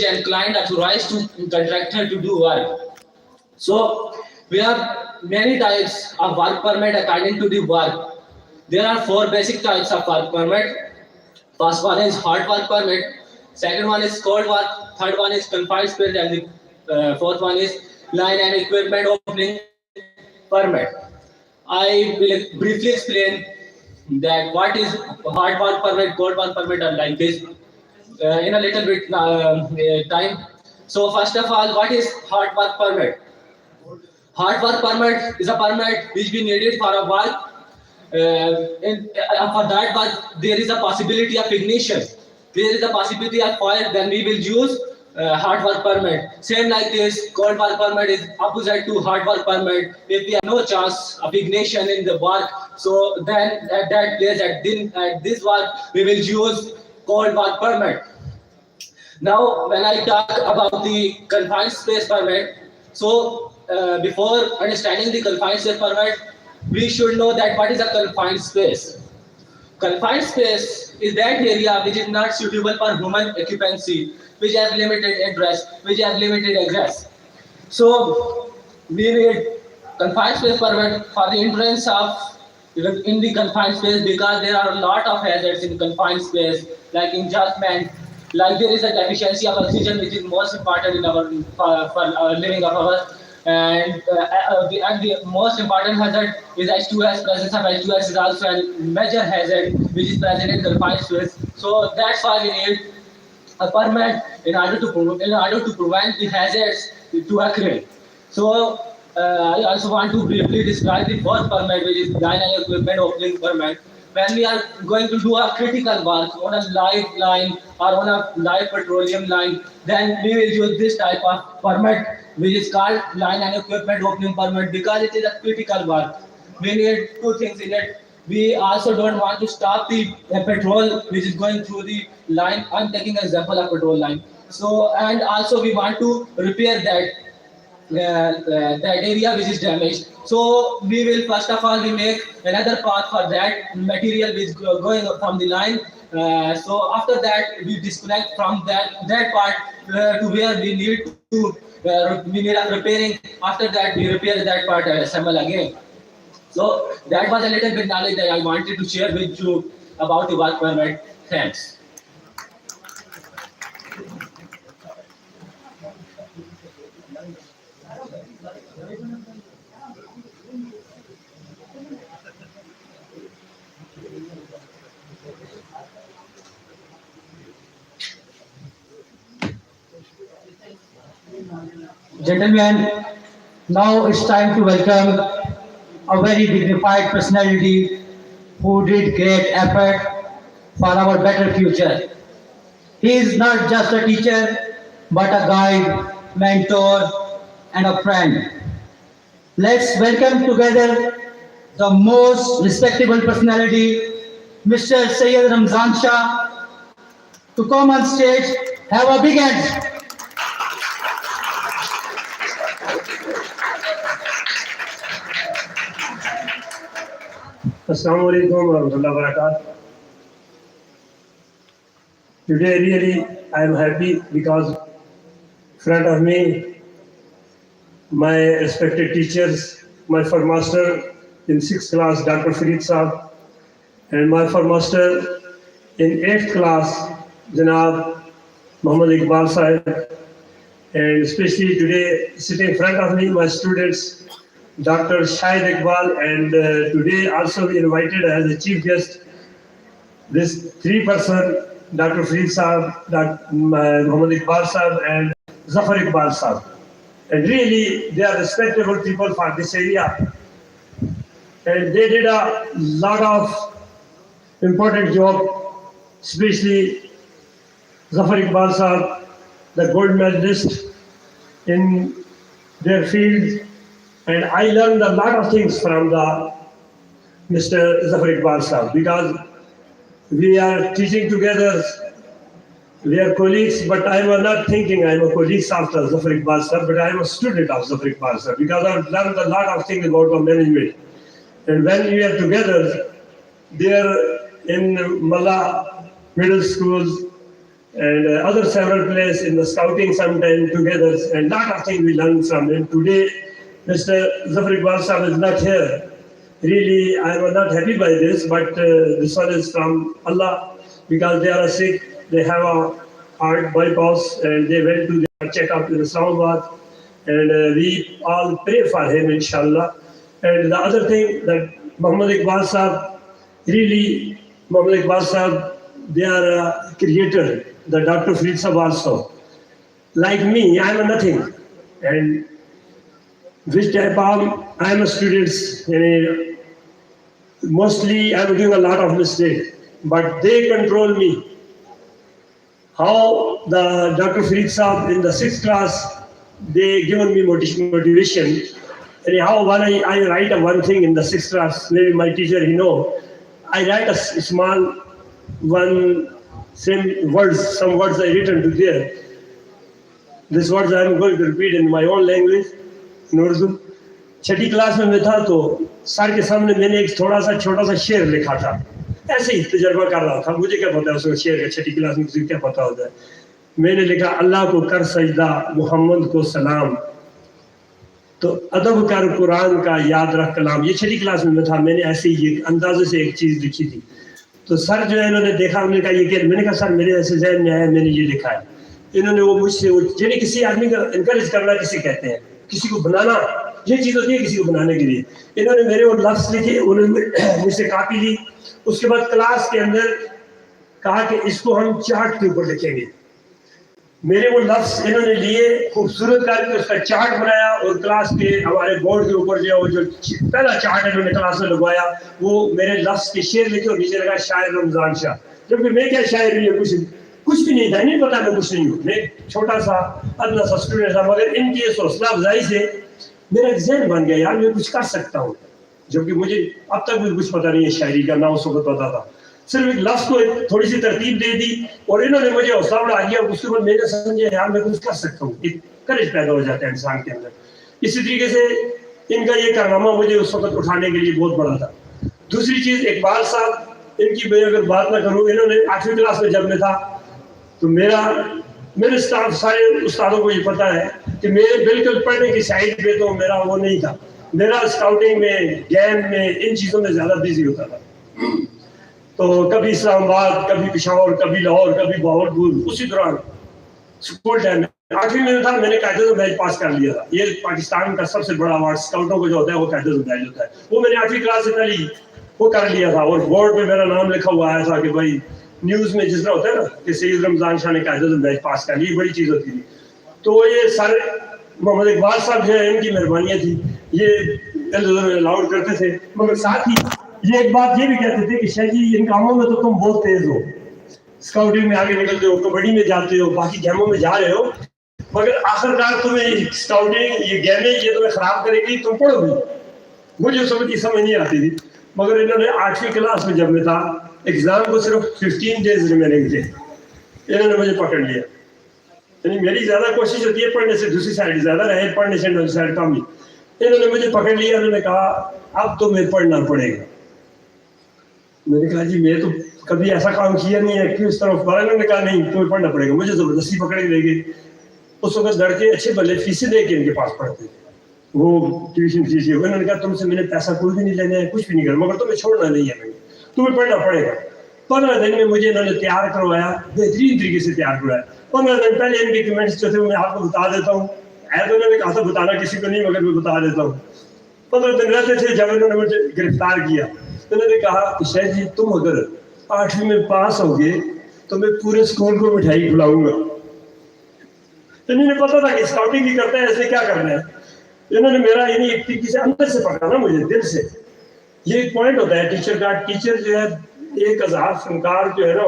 and client authorized to contractor to do work. So we have many types of work permit according to the work. There are four basic types of work permit. First one is hot work permit. Second one is cold work. Third one is confined space, and the fourth one is line and equipment opening permit. I will briefly explain that what is hard work permit, cold work permit, and like this in a little bit time. So first of all, what is hard work permit? Hard work permit is a permit which we needed for a work. For that work, there is a possibility of ignition. There is a possibility of fire. Then we will use hard work permit. Same like this, cold work permit is opposite to hard work permit. If we have no chance of ignition in the work, so then at that place, at this work, we will use cold work permit. Now, when I talk about the confined space permit, so before understanding the confined space permit, we should know that what is a confined space. Confined space is that area which is not suitable for human occupancy, which have limited address, which have limited access. So we need confined space permit for the entrance of in the confined space, because there are a lot of hazards in confined space, like injustment, like there is a deficiency of oxygen, which is most important in our for living of ours. And the most important hazard is H2S. Presence of H2S is also a major hazard which is present in confined space. So that's why we need a permit in order to prevent the hazards to occur. So I also want to briefly describe the first permit, which is line and equipment opening permit. When we are going to do a critical work on a live line or on a live petroleum line, then we will use this type of permit, which is called line and equipment opening permit, because it is a critical work. We need two things in it. We also don't want to stop the petrol which is going through the line. I'm taking an example of petrol line. So, and also we want to repair that area which is damaged. So we will first of all we make another path for that material which is going from the line. So after that we disconnect from that part to where we need to we need a repairing. After that we repair that part and assemble again. So that was a little bit knowledge that I wanted to share with you about the work permit. Thanks. Gentlemen, now it's time to welcome a very dignified personality who did great effort for our better future. He is not just a teacher, but a guide, mentor, and a friend. Let's welcome together the most respectable personality, Mr. Sayyid Ramzan Shah, to come on stage. Have a big hand. Assalamu alaikum wa rahmatullahi wa barakatuh. Today really I am happy because in front of me my respected teachers, my first master in 6th class Dr. Farid Saab, and my first master in 8th class Janab Muhammad Iqbal Sahib, and especially today sitting in front of me my students Dr. Shahid Iqbal, and today also we invited as a chief guest this three-person, Dr. Farid Saab, Dr. Muhammad Iqbal Saab, and Zafar Iqbal Saab. And really, they are respectable people for this area. And they did a lot of important job, especially Zafar Iqbal Saab, the gold medalist in their field. And I learned a lot of things from the Mr. Zafar Iqbal Saab, because we are teaching together, we are colleagues, but I am not thinking I am a colleague of Zafar Iqbal Saab, but I am a student of Zafar Iqbal Saab, because I have learned a lot of things about management. And when we are together, there in Mallah middle schools, and other several places in the scouting sometime together, and lot of things we learned from him. Today, Mr. Zafar Iqbal Sahib is not here. Really, I am not happy by this, but this one is from Allah, because they are sick, they have a heart bypass, and they went to their checkup in Islamabad, and we all pray for him, inshallah. And the other thing that Muhammad Iqbal Sahib, really, Muhammad Iqbal Sahib, they are a creator, the Dr. Farid Sahib also. Like me, I am a nothing. And which type of, I am a student, mostly I am doing a lot of mistakes, but they control me. How the Dr. Farid Sahib in the 6th class, they given me motivation. And how when I write a one thing in the 6th class, maybe my teacher, I write a small one, same words, some words I written to there. These words I am going to repeat in my own language, in Urdu. 6ठी class में मैं था तो sir के सामने मैंने एक थोड़ा सा छोटा सा शेर लिखा था, ऐसे ही तजर्बा कर रहा था, मुझे क्या पता है उसको शेर का, 6ठी क्लास में किसी क्या पता होता है. मैंने लिखा अल्लाह को कर सजदा, मोहम्मद को सलाम, तो अदब कर कुरान का याद रख कलाम. ये 6ठी क्लास में मैं था, मैंने ऐसे ही अंदाजे से एक चीज़ लिखी थी. तो सर जो है इन्होंने देखा, उन्होंने कहा ये क्या, मैंने कहा सर मेरे ऐसे जहन में आया, मैंने ये लिखा है. इन्होंने वो मुझसे, यानी किसी आदमी का इनकरेज करना किसे कहते हैं, किसी को बनाना, ये चीज़ होती है किसी को बनाने के लिए. इन्होंने मेरे वो लफ्ज़ लिखे, उन्होंने मुझसे कॉपी ली. उसके बाद क्लास के अंदर कहा कि इसको हम चार्ट के ऊपर लिखेंगे. मेरे वो लफ्ज़ इन्होंने लिए, खूबसूरत करके उसका चार्ट बनाया, और क्लास के हमारे बोर्ड के ऊपर जो पहला चार्ट इन्होंने क्लास में लगवाया, वो मेरे लफ्ज़ के शेर लिखे और नीचे लगा शायर रमज़ान शाह. जबकि मैं क्या शायर भी, कुछ भी नहीं था, नहीं पता मैं कुछ नहीं हूँ, मैं छोटा सा अदना सा स्टूडेंट था. मगर इनकी हौसला अफजाई से मेरा एक ज़हन बन गया, यार मैं कुछ कर सकता हूँ. जबकि मुझे अब तक भी कुछ पता नहीं है शायरी का, ना उस वक्त पता था. सिर्फ एक लफ्ज़ को थोड़ी सी तरतीब दे दी और इन्होंने मुझे हौसला बढ़ा दिया. उसके बाद मैंने समझा यार मैं कुछ कर सकता हूँ, एक करेज पैदा हो जाता है इंसान के अंदर. इसी तरीके से इनका ये कारनामा मुझे उस वक्त उठाने के लिए बहुत बड़ा था. दूसरी चीज़, इकबाल साहब, इनकी मैं अगर बात ना करूँ, इन्होंने 8वीं क्लास में जब मैं था तो मेरे स्टाफ सारे उस्तादों को ये पता है कि मेरे बिल्कुल पढ़ने की साइड पे तो मेरा वो नहीं था. मेरा स्काउटिंग में, गेम में, इन चीज़ों में ज़्यादा बिजी होता था. तो कभी इस्लामाबाद, कभी पेशावर, कभी लाहौर, कभी बहावलपुर. उसी दौरान स्कूल टाइम में 8वीं में था, मैंने कायदे बैच पास कर लिया था. ये पाकिस्तान का सबसे बड़ा अवार्ड स्काउटों को जो होता है वो कायदे बैच होता है, वो मैंने 8वीं क्लास से पहले वो कर लिया था. और बोर्ड पे मेरा नाम लिखा हुआ आया था कि भाई न्यूज़ में जिस तरह होता है ना कि सैयद रमज़ान शाह ने कायदे बैच पास कर ली, बड़ी चीज़ होती थी. तो ये सर मोहम्मद इकबाल साहब जो है, इनकी मेहरबानियाँ थी, ये अलाउड करते थे. मगर साथ ही ये एक बात ये भी कहते थे कि शाह जी इन कामों में तो तुम बहुत तेज हो, स्काउटिंग में आगे निकलते हो, कबड्डी में जाते हो, बाकी गेमों में जा रहे हो, मगर आखिरकार तुम्हें स्काउटिंग, ये गेमें, ये तुम्हें खराब करेगी, तुम पढ़ोगे. मुझे उस वक्त समझ नहीं आती थी. मगर इन्होंने 8वीं क्लास में जब मैं था, एग्जाम को सिर्फ 15 डेज रिमेनिंग थे, इन्होंने मुझे पकड़ लिया. यानी मेरी ज़्यादा कोशिश होती है पढ़ने से, दूसरी साइड ज़्यादा रहे, पढ़ने से दूसरी साइड कम ही. इन्होंने मुझे पकड़ लिया, उन्होंने कहा अब तुम्हें पढ़ना पड़ेगा. मैंने कहा जी मैं तो कभी ऐसा काम किया नहीं है, क्यों इस तरफ पढ़ा. इन्होंने कहा नहीं तुम्हें पढ़ना पड़ेगा. मुझे ज़बरदस्ती पकड़ के ले गए. उस वक्त लड़के अच्छे भले फीसें दे के इनके पास पढ़ते थे, वो ट्यूशन फीस. उन्होंने कहा तुमसे मैंने पैसा कोई भी नहीं लेना है, कुछ भी नहीं करना, मगर तुम्हें छोड़ना नहीं है, तुम्हें पढ़ना पड़ेगा. 15 दिन में मुझे इन्होंने तैयार करवाया, बेहतरीन तरीके से तैयार करवाया. 15 दिन पहले इनके कमेंट्स जो थे मैं आपको बता देता हूँ. है तो उन्होंने कहा था बताना किसी को नहीं, मगर मैं बता देता हूँ. 15 दिन रहते थे जब इन्होंने मुझे गिरफ्तार किया. उन्होंने कहा कि शाह जी तुम अगर 8वीं में पास होगे तो मैं पूरे स्कूल को मिठाई खिलाऊंगा. इन्होंने पता था कि स्काउटिंग ही करता है, ऐसे क्या करना है. इन्होंने मेरा यानी एक तरीके से अंदर से पकड़ा ना, मुझे दिल से. ये एक पॉइंट होता है टीचर का. टीचर जो है 1000 फनकार जो है ना,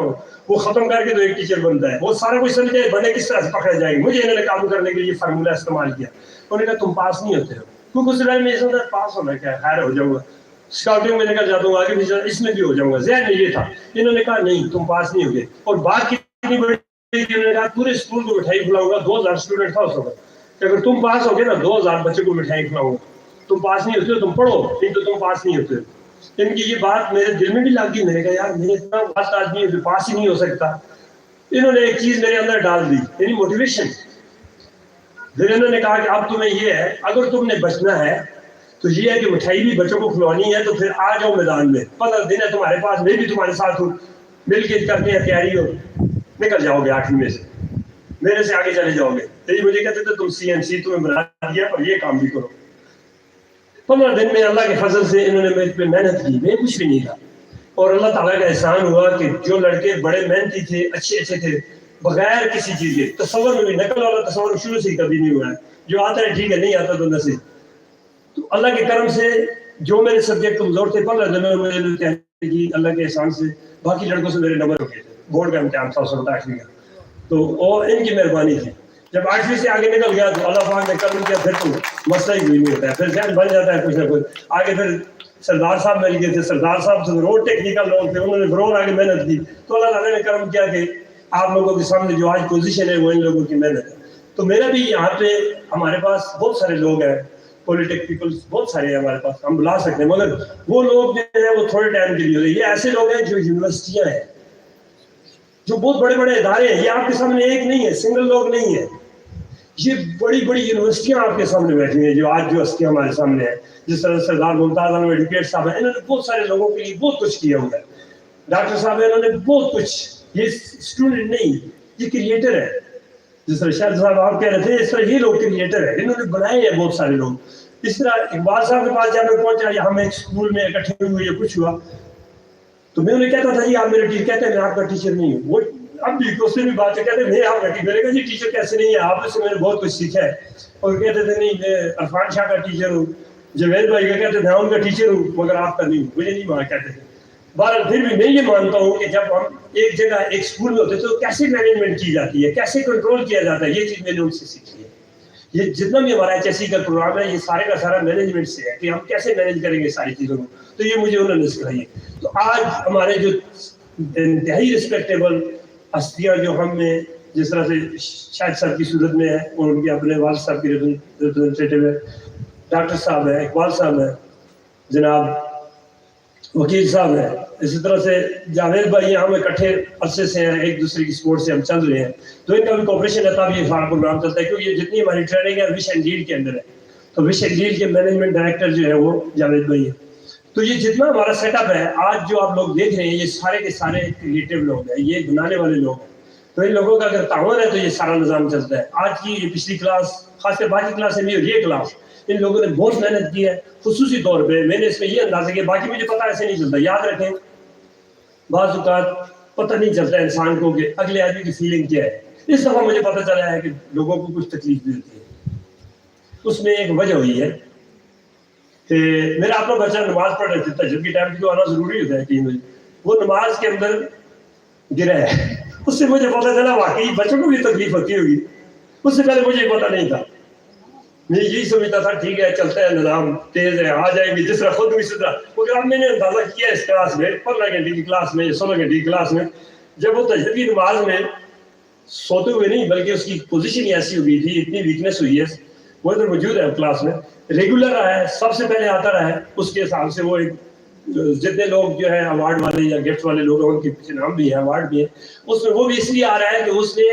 वो खत्म करके तो एक टीचर बनता है. वो सारा कुछ समझे बने किस तरह से पकड़े जाएंगे. मुझे इन्होंने काबू करने के लिए फार्मूला इस्तेमाल किया. उन्होंने कहा तुम पास नहीं होते हो, क्योंकि उस टाइम में समझा पास होना क्या है, खैर हो जाऊंगा, स्काउटिंग में निकल जाता हूँ आगे भी, इसमें भी हो जाऊंगा. ज़हन में ये था. इन्होंने कहा नहीं तुम पास नहीं होगे. और बात कितनी बड़ी, इन्होंने कहा पूरे स्कूल को मिठाई खिलाऊंगा. 2000 स्टूडेंट था उस वक्त. अगर तुम पास होगे ना, 2000 बच्चे को मिठाई खिलाऊंगा. तुम पास नहीं होते हो, तुम पढ़ो, नहीं तो तुम पास नहीं होते. इनकी ये बात मेरे दिल में भी लग गई. मैंने कहा यार मेरे इतना वास्ट आदमी है, पास ही नहीं हो सकता. انہوں نے ایک چیز میرے اندر ڈال دی، یعنی موٹیویشن. پھر انہوں نے کہا کہ اب تمہیں یہ ہے، اگر تم نے بچنا ہے تو یہ ہے کہ مٹھائی بھی بچوں کو کھلوانی ہے، تو پھر آ جاؤ میدان میں، 15 دن ہے تمہارے پاس، میں بھی تمہارے ساتھ ہوں، مل کے کرتے ہیں تیاری، ہو نکل جاؤ گے 8ویں میں سے، میرے سے آگے چلے جاؤ گے. تو یہ مجھے کہتے تھے تم CNC تمہیں بنا دیا اور یہ کام بھی کرو. 15 دن میں اللہ کے فضل سے انہوں نے میرے پہ محنت کی، میں کچھ بھی نہیں تھا، اور اللہ تعالیٰ کا احسان ہوا کہ جو لڑکے بڑے محنتی تھے، اچھے تھے، بغیر کسی چیز کے، تصور میں بھی، نقل والا تصور شروع سے ہی کبھی نہیں ہوا ہے، جو آتا ہے ٹھیک ہے، نہیں آتا تو نصیب. تو اللہ کے کرم سے جو میرے سبجیکٹ کمزور تھے 15 دنوں میں مجھے کی اللہ کے احسان سے باقی لڑکوں سے میرے نمبر ہو گئے تھے. بورڈ کا امتحان تھا 8ویں کا، تو اور ان کی مہربانی تھی. جب 8ویں سے آگے نکل گیا تو اللہ پاک نے کرم کیا، پھر تو مسئلہ ہی کوئی نہیں ہوتا ہے، پھر ذہن بن جاتا ہے کچھ نہ کچھ. آگے پھر سردار صاحب مل گئے تھے، سردار صاحب سے روڈ ٹیکنیکل لوگ تھے، انہوں نے اور آگے محنت کی. تو اللہ تعالیٰ نے کرم کیا کہ آپ لوگوں کے سامنے جو آج پوزیشن ہے وہ ان لوگوں کی محنت ہے. تو میرا بھی یہاں پہ ہمارے پاس بہت سارے لوگ ہیں، پولیٹک پیپلز بہت سارے ہیں ہمارے پاس، ہم بلا سکتے ہیں، مگر وہ لوگ جو ہیں وہ تھوڑے ٹائم کے لیے ہوتے ہیں. یہ ایسے لوگ ہیں جو یونیورسٹیاں ہیں، جو بہت بڑے بڑے ادارے ہیں، یہ آپ کے سامنے ایک نہیں ہے، سنگل لوگ نہیں ہیں، یہ بڑی بڑی یونیورسٹیاں آپ کے سامنے بیٹھی ہیں جو آج جو ہستی ہمارے سامنے ہے. جس طرح سردار ممتاز احمد ایڈوکیٹ صاحب ہیں، انہوں نے بہت سارے لوگوں کے لیے بہت کچھ کیا ہوا ہے. ڈاکٹر صاحب ہیں، انہوں نے بہت کچھ، یہ اسٹوڈنٹ نہیں، یہ کریٹر ہے. جس طرح شاہد صاحب آپ کہہ رہے تھے، اس طرح یہ لوگ کریٹر ہیں، انہوں نے بنائے ہیں بہت سارے لوگ. اس طرح اقبال صاحب کے پاس جب میں پہنچا، یا ہم ایک اسکول میں اکٹھے ہوئے یا کچھ ہوا، تو میں انہیں کہتا تھا جی آپ میرے ٹیچر، کہتے ہیں میں آپ کا ٹیچر نہیں ہوں. وہ اب بھی اس سے بھی بات کہتے ہیں میں آپ کا ٹیچر، میں نے کہا جی ٹیچر کیسے نہیں ہے، آپ سے میں نے بہت کچھ سیکھا ہے. اور کہتے تھے نہیں میں عرفان شاہ کا ٹیچر ہوں، جوید بھائی کا کہتے تھے میں ان کا ٹیچر ہوں، مگر آپ کا نہیں ہوں، مجھے نہیں مانا کہتے تھے. بہرحال پھر بھی میں یہ مانتا ہوں کہ جب ہم ایک جگہ ایک اسکول میں ہوتے تو کیسے مینجمنٹ کی جاتی ہے، کیسے کنٹرول کیا جاتا ہے، یہ چیز میں نے ان سے سیکھی ہے. یہ جتنا بھی ہمارا HSC کا پروگرام ہے، یہ سارے کا سارا مینجمنٹ سے ہے کہ ہم کیسے مینج کریں گے ساری چیزوں کو. تو یہ مجھے انہوں نے سکھائی ہے. تو آج ہمارے جو انتہائی رسپیکٹیبل ہستیاں جو ہم میں جس طرح سے شاہد صاحب کی صورت میں ہے، اور ان کے اپنے والد صاحب کی ریپرزنٹیٹیو ہے، ڈاکٹر صاحب ہے، اقبال صاحب ہے، جناب وکیل صاحب ہے، اسی طرح سے جاوید بھائی ہم اکٹھے عرصے سے ہیں، ایک دوسرے کی سپورٹ سے ہم چل رہے ہیں. تو ان کا بھی کوپریشن ہے، تب یہ سارا پروگرام چلتا ہے. کیونکہ یہ جتنی ہماری ٹریننگ ہے وش اینڈ ڈیل کے اندر ہے، تو وش اینڈ ڈیل کے مینجمنٹ ڈائریکٹر جو ہے وہ جاوید بھائی ہے. تو یہ جتنا ہمارا سیٹ اپ ہے آج جو آپ لوگ دیکھ رہے ہیں، یہ سارے کے سارے کریٹو لوگ ہیں، یہ بنانے والے لوگ ہیں. تو ان لوگوں کا اگر تعاون ہے تو یہ سارا نظام چلتا ہے. آج کی یہ پچھلی کلاس، خاص کر باقی کلاس ہے اور یہ کلاس، ان لوگوں نے بہت محنت کی ہے. خصوصی طور پہ میں نے اس میں یہ اندازہ کیا، باقی مجھے پتہ ایسے نہیں چلتا. یاد رکھیں بعض اوقات پتہ نہیں چلتا انسان کو کہ اگلے آدمی کی فیلنگ کیا ہے. اس دفعہ مجھے پتہ چلا ہے کہ لوگوں کو کچھ تکلیف بھی ہوتی ہے. اس میں ایک وجہ ہوئی ہے کہ میرا اپنا بچہ نماز پڑھ رہا تھا، تہجد کے ٹائم تو آنا ضروری ہوتا ہے 3 بجے، وہ نماز کے اندر گرا ہے. اس سے مجھے پتہ چلا واقعی بچوں کو بھی تکلیف ہوتی ہوگی. اس سے پہلے مجھے پتہ نہیں تھا، میں یہی سمجھتا تھا ٹھیک ہے چلتا ہے نظام، تیز ہے، آ جائیں گے جس طرح خود بھی اسی طرح. مگر اب میں نے اندازہ کیا اس کلاس میں 15 گھنٹے کی کلاس میں 16 گھنٹے کی کلاس میں، جب وہ تہجد کی نماز میں سوتے ہوئے نہیں بلکہ اس کی پوزیشن ایسی ہو گئی تھی، اتنی ویکنیس ہوئی ہے، وہ ادھر موجود ہے کلاس میں، ریگولر رہا ہے، سب سے پہلے آتا رہا ہے. اس کے حساب سے وہ ایک جتنے لوگ جو ہے ایوارڈ والے یا گفٹ والے لوگ ہیں ان کے پیچھے نام بھی ہے، ایوارڈ بھی ہے. اس میں وہ بھی اس لیے آ رہا ہے کہ اس نے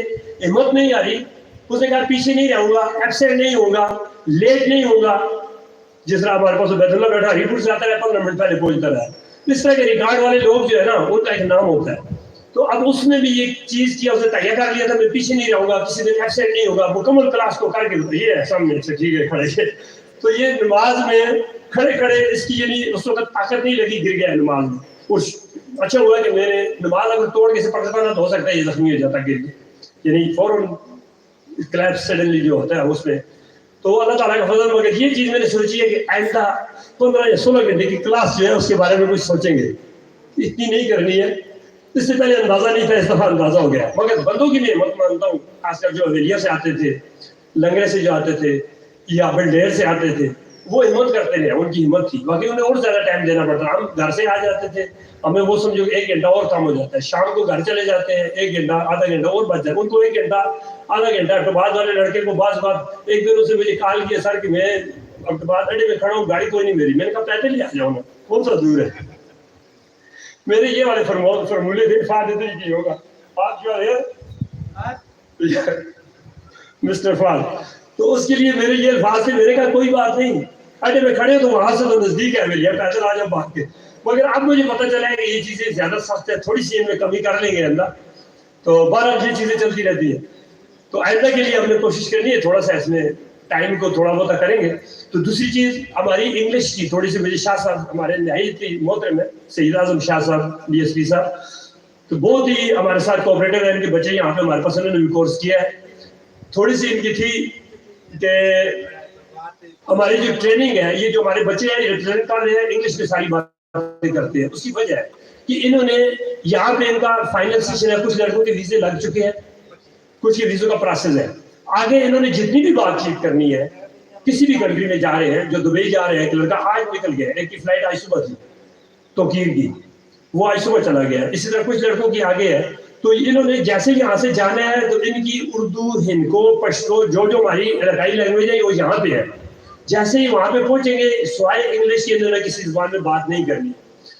ہمت نہیں آ رہی، اس نے کہا پیچھے نہیں رہوں گا، ایبسینٹ نہیں ہوں گا، لیٹ نہیں ہوں گا. جس طرح ہمارے پاس بیت اللہ بیٹھا ہری پور سے آتا ہے 15 منٹ پہلے پہنچتا رہا ہے. اس طرح کے ریکارڈ والے لوگ جو ہے نا ان کا ایک نام ہوتا ہے. تو اب اس نے بھی یہ چیز کیا، اسے تیار کر لیا تھا میں پیچھے نہیں رہوں گا، کسی دن ایبسینٹ نہیں ہوگا، مکمل کلاس کو کر کے یہ ہے سامنے سے ٹھیک ہے کھڑے کے. تو یہ نماز میں کھڑے کھڑے اس کی یعنی اس وقت طاقت نہیں لگی، گر گیا نماز میں. اور اچھا ہوا کہ میں نے نماز اگر توڑ کے سے پڑھتا نا تو ہو سکتا ہے یہ زخمی ہو جاتا گر کے، یعنی فوراً کلیپ سڈنلی جو ہوتا ہے اس میں. تو اللہ تعالیٰ کا فضل. مگر یہ چیز میں نے سوچی ہے کہ آئندہ 15 یا 16 گھنٹے کی کلاس جو ہے اس کے بارے میں کچھ سوچیں گے، اتنی نہیں کرنی ہے. اس سے پہلے اندازہ نہیں تھا، اس دفعہ اندازہ ہو گیا. مگر بندوں کی میں ہمت مانتا ہوں، خاص کر جو حویلیہ سے آتے تھے، لنگڑے سے جو آتے تھے یا بلڈیر سے آتے تھے، وہ ہمت کرتے ہیں، ان کی ہمت تھی. باقی انہیں اور زیادہ ٹائم دینا پڑتا. ہم گھر سے آ جاتے تھے، ہمیں وہ سمجھو 1 گھنٹہ اور کم ہو جاتا ہے. شام کو گھر چلے جاتے ہیں، 1 گھنٹہ آدھا گھنٹہ اور بچ جاتا ہے. ان کو 1 گھنٹہ آدھا گھنٹہ. تو بعد والے لڑکے کو بعض بات ایک دن اسے مجھے کال کیا سر کہ میں اب بعد اڈے میں کھڑا ہوں، گاڑی کوئی نہیں میری. میں نے کہا پیدل ہی آ جاؤں گا، کون سا دور ہے. میرے یہ والے فرمولے تھے، فائدے تو یہ ہوگا آپ جو ہے مسٹر فال. تو اس کے لیے میرے یہ الفاظ تھے, میرے کہا کوئی بات نہیں, اڈے میں کھڑے تو وہاں سے تو نزدیک ہے میری, پیدل آ جاؤ بھاگ کے. مگر اب مجھے پتہ چلا ہے کہ یہ چیزیں زیادہ سخت ہے, تھوڑی سی ان میں کمی کر لیں گے اللہ, تو بہرحال یہ چیزیں چلتی رہتی ہیں. تو آئندہ کے لیے ہم نے کوشش کرنی ہے تھوڑا سا اس میں ٹائم کو تھوڑا بہت کریں گے. تو دوسری چیز ہماری انگلش کی تھوڑی سی, مجھے شاہ صاحب ہمارے نہایت ہی محترم ہے سید اعظم شاہ صاحب ڈی ایس پی صاحب, تو بہت ہی ہمارے ساتھ کوآپریٹو ہیں. ان کے بچے یہاں پہ ہمارے پاس انہوں نے بھی کورس کیا ہے. تھوڑی سی ان کی تھی کہ ہماری جو ٹریننگ ہے, یہ جو ہمارے بچے ہیں ریپرزینٹ کر رہے ہیں, انگلش میں ساری باتیں کرتے ہیں. اس کی وجہ ہے کہ انہوں نے یہاں پہ ان کا فائنل سیشن ہے, کچھ لڑکوں کے ویزے لگ چکے ہیں, کچھ کے ویزوں کا پروسیس ہے. آگے انہوں نے جتنی بھی بات چیت کرنی ہے, کسی بھی کنٹری میں جا رہے ہیں, جو دبئی جا رہے ہیں, ایک لڑکا آج نکل گیا, ایک کی فلائٹ آج صبح تھی توقیر کی, وہ آج صبح چلا گیا. اسی طرح کچھ لڑکوں کی آگے ہے. تو انہوں نے جیسے یہاں سے جانا ہے تو ان کی اردو, ہندکو, پشتو, جو ہماری علاقائی لینگویج ہے وہ یہاں پہ ہے. جیسے ہی وہاں پہ پہنچیں گے سوائے انگلش کی انہوں نے کسی زبان میں بات نہیں کرنی.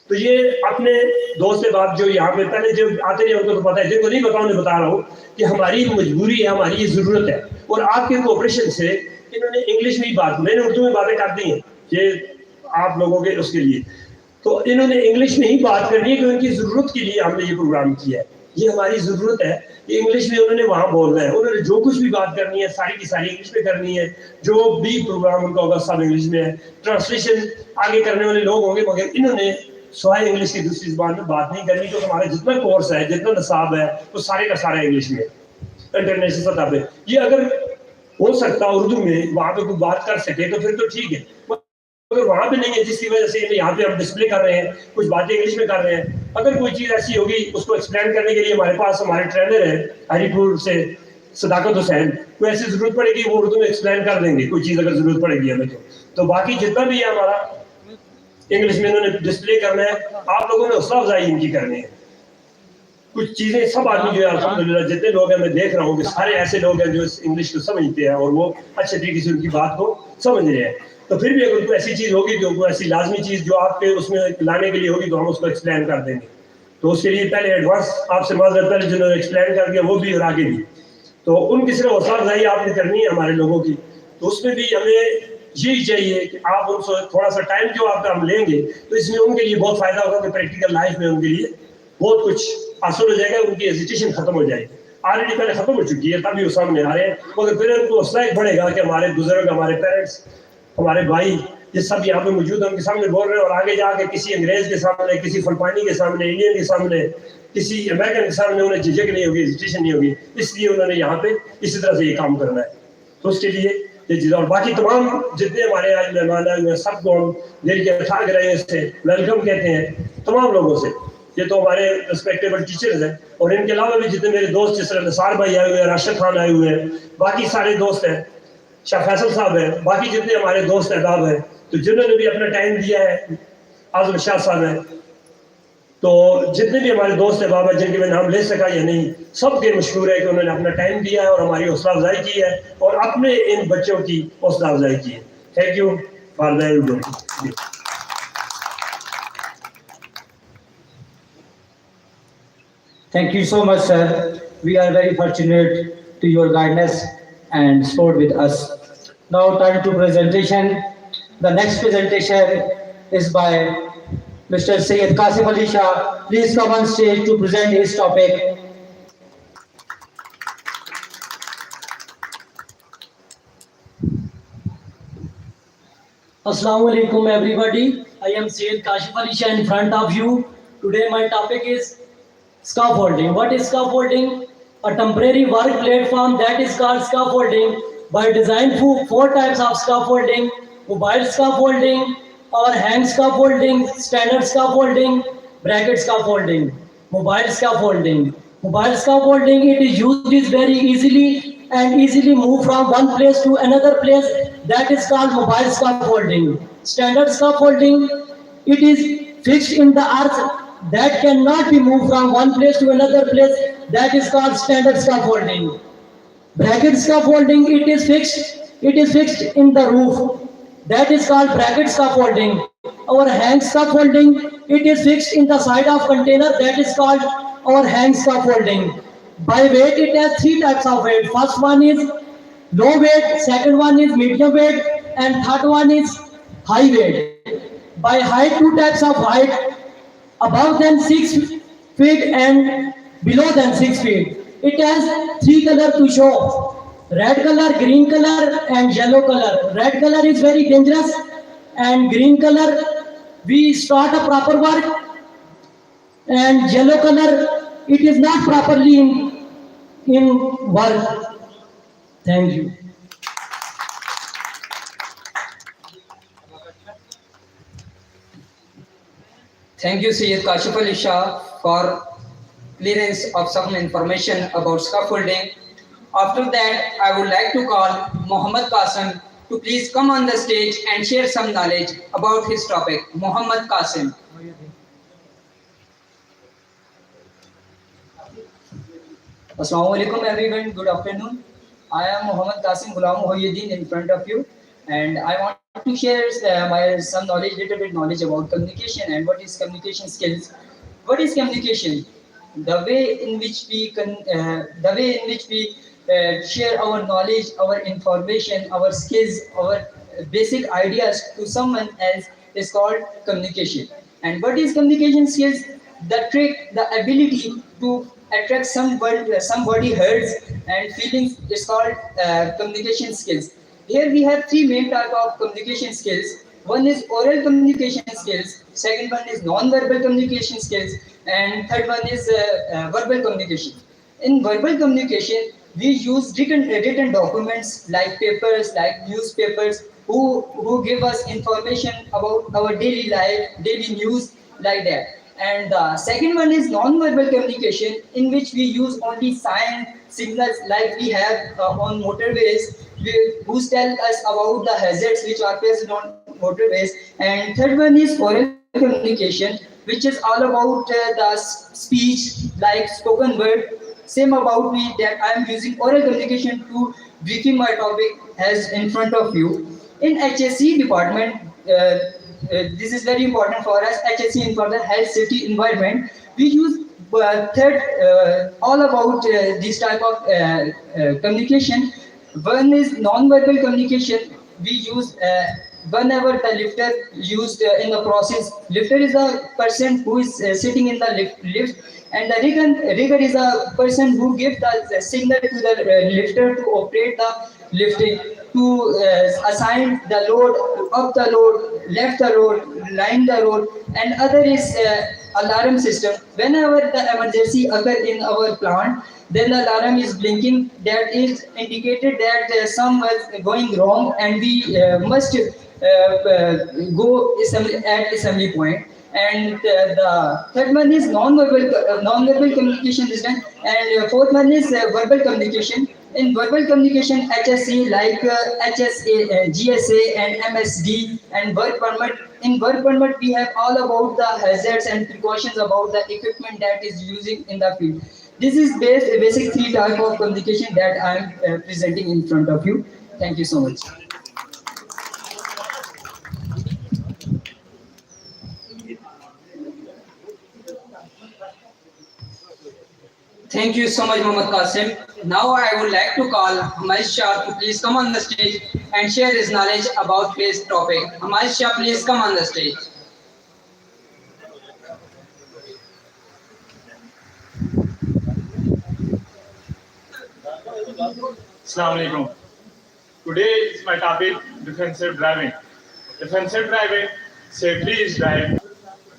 تو یہ اپنے دوست باپ جو یہاں پہ پہلے جو آتے ہیں ان کو تو پتا ہے, جن کو نہیں پتا انہیں بتا رہا ہوں کہ ہماری مجبوری ہے, ہماری یہ ضرورت ہے. اور آپ کے کوآپریشن سے انہوں نے انگلش میں ہی بات, میں نے اردو میں باتیں کر دی ہیں یہ آپ لوگوں کے اس کے لیے, تو انہوں نے انگلش میں ہی بات کرنی ہے کہ ان کی ضرورت کے لیے ہم نے یہ پروگرام کیا ہے. یہ ہماری ضرورت ہے کہ انگلش میں انہوں نے وہاں بولنا ہے. انہوں نے جو کچھ بھی بات کرنی ہے ساری کی ساری انگلش میں کرنی ہے. جو بھی پروگرام ان کا ہوگا سب انگلش میں ہے. ٹرانسلیشن آگے کرنے والے لوگ ہوں گے, مگر انہوں نے سوائے انگلش کی دوسری زبان میں بات نہیں کرنی. تو ہمارا جتنا کورس ہے, جتنا نصاب ہے, وہ سارے کا سارا انگلش میں انٹرنیشنل سطح پہ. یہ اگر ہو سکتا اردو میں وہاں پہ کوئی بات کر سکے تو پھر تو ٹھیک ہے, اگر وہاں پہ نہیں ہے جس کی وجہ سے یہاں پہ ہم ڈسپلے کر رہے ہیں, کچھ باتیں انگلش میں کر رہے ہیں. اگر کوئی چیز ایسی ہوگی اس کو ایکسپلین کرنے کے لیے ہمارے پاس ہمارے ٹرینر ہیں ہری پور سے صداقت حسین, کوئی ایسی ضرورت پڑے گی وہ اردو میں ایکسپلین کر دیں گے, کوئی چیز اگر ضرورت پڑے گی ہمیں تو باقی جتنا بھی ہے ہمارا انگلش میں انہوں نے ڈسپلے کرنا ہے. آپ لوگوں نے حوصلہ افزائی ان کی کرنی ہے. کچھ چیزیں سب آدمی جو ہے الحمدللہ جتنے لوگ ہیں میں دیکھ رہا ہوں کہ سارے ایسے لوگ ہیں جو اس انگلش کو سمجھتے ہیں اور وہ اچھے طریقے سے ان کی بات کو سمجھ رہے ہیں. تو پھر بھی اگر کوئی ایسی چیز ہوگی تو کوئی ایسی لازمی چیز جو آپ کے اس میں لانے کے لیے ہوگی تو ہم اس کو ایکسپلین کر دیں گے. تو اس کے لیے پہلے ایڈوانس آپ سے معذرت, پہلے جنہوں نے ایکسپلین کر دیا وہ بھی اور آگے بھی, تو ان کی صرف حوصلہ افزائی آپ نے کرنی ہے ہمارے لوگوں کی. تو اس میں بھی ہمیں یہی چاہیے کہ آپ ان سے تھوڑا سا ٹائم جو آپ کا ہم لیں گے تو اس میں ان کے لیے بہت فائدہ ہوگا کہ پریکٹیکل لائف میں ان کے لیے بہت کچھ حاصل ہو جائے گا, ان کی ہیزیٹیشن ختم ہو جائے گی. آلریڈی پہلے ختم ہو چکی ہے تبھی وہ سامنے آ رہے ہیں, مگر پھر ان کو حوصلہ ایک بڑھے گا کہ ہمارے بزرگ, ہمارے پیرنٹس, ہمارے بھائی یہ سب یہاں پہ موجود ہیں, ان کے سامنے بول رہے ہیں, اور آگے جا کے کسی انگریز کے سامنے, کسی فلپائنی کے سامنے, انڈین کے سامنے, کسی امریکن کے سامنے انہیں جھجک نہیں ہوگی, ہیزیٹیشن نہیں ہوگی. اس لیے انہوں نے یہاں پہ اسی طرح سے یہ کام کرنا ہے. تو اس کے لیے یہ چیز, اور باقی تمام جتنے ہمارے آج مہمان آئے ہوئے ہیں سب کو ہم دل کے ٹھاک رہے ہیں, اس سے ویلکم کہتے ہیں تمام لوگوں سے. یہ تو ہمارے ریسپیکٹیبل ٹیچرز ہیں, اور ان کے علاوہ بھی جتنے میرے دوست جس طرح نثار بھائی آئے ہوئے ہیں, راشد خان آئے ہوئے ہیں, باقی سارے دوست ہیں, شاہ فیصل صاحب ہیں, باقی جتنے ہمارے دوست احباب ہیں, تو جنہوں نے بھی اپنا ٹائم دیا ہے, اعظم شاہ صاحب ہیں, تو جتنے بھی ہمارے دوست احباب ہیں جن کے میں نام لے سکا یا نہیں, سب کے مشہور ہے کہ انہوں نے اپنا ٹائم دیا ہے اور ہماری حوصلہ افزائی کی ہے اور اپنے ان بچوں کی حوصلہ افزائی کی ہے. Thank you for that. Thank you so much, sir. We are very fortunate to your guidance and support with us. Now turn to presentation. The next presentation is by Mr. Syed Qasim Ali Shah. Please come on stage to present his topic. Assalamu alaikum everybody. I am Syed Kashif Ali Shah in front of you. Today my topic is scaffolding. What is scaffolding? A temporary work platform that is called scaffolding. By design four types of scaffolding: mobile scaffolding, or hang scaffolding, standard scaffolding, bracket scaffolding. Mobile scaffolding. Mobile scaffolding, it is used very easily and easily move from one place to another place. That is called mobile scaffolding. Standard scaffolding, it is fixed in the earth that cannot be moved from one place to another place. That is called standard scaffolding. Bracket scaffolding, it is fixed in the roof. That is called bracket scaffolding. Our hang scaffolding, it is fixed in the side of container. That is called our hang scaffolding. By weight, it has three types of weight. First one is low weight, second one is medium weight, and third one is high weight. By height, two types of height, above than 6 feet and below than 6 feet. It has three color to show: red color, green color, and yellow color. Red color is very dangerous, and green color we start a proper work, and yellow color it is not properly in work. Thank you. Thank you, Syed Kashif Ali Shah, for clearance of some information about scaffolding. After that, I would like to call Muhammad Qasim to please come on the stage and share some knowledge about his topic. Muhammad Qasim. Assalamu alaikum everyone, good afternoon. I am Muhammad Qasim Ghulam Muhyiddin in front of you, and I want to share some knowledge, little bit knowledge about communication and what is communication skills. What is communication? The way in which we share our knowledge, our information, our skills, our basic ideas to someone else is called communication. And what is communication skills? The trick, the ability to attract somebody hurts and feelings is called communication skills. Here we have three main type of communication skills. One is oral communication skills, second one is non-verbal communication skills, and third one is verbal communication. In verbal communication, we use written documents like papers, like newspapers, who give us information about our daily life, daily news, like that. And the second one is non-verbal communication, in which we use only sign signals like we have on motorways, who tell us about the hazards which are present on motorways. And third one is oral communication, which is all about the speech, like spoken word. Same about me, that I am using oral communication to briefing my topic as in front of you. In HSC department, this is very important for us. HSC in for the health, safety, environment. We use all about this type of communication. One is non-verbal communication. We use whenever the lifter used in the process. Lifter is a person who is sitting in the lift, and the rigger is a person who gives the signal to the lifter to operate the lifting, to assign the load, up the load, left the load, line the load, and other is alarm system. Whenever the emergency occurs in our plant, then the alarm is blinking. That is indicated that some was going wrong, and we must go at assembly point. And the third one is non-verbal communication system, and fourth one is verbal communication. In verbal communication, HSC like HSA, GSA, and MSD, and work permit. In work permit, we have all about the hazards and precautions about the equipment that is using in the field. This is basic three type of communication that I am presenting in front of you. Thank you so much. Thank you so much, Muhammad Qasim. Now I would like to call Hamad Shah to please come on the stage and share his knowledge about his topic. Hamad Shah, please come on the stage. Assalamu alaikum. Today is my topic, defensive driving. Defensive driving, safely is drive.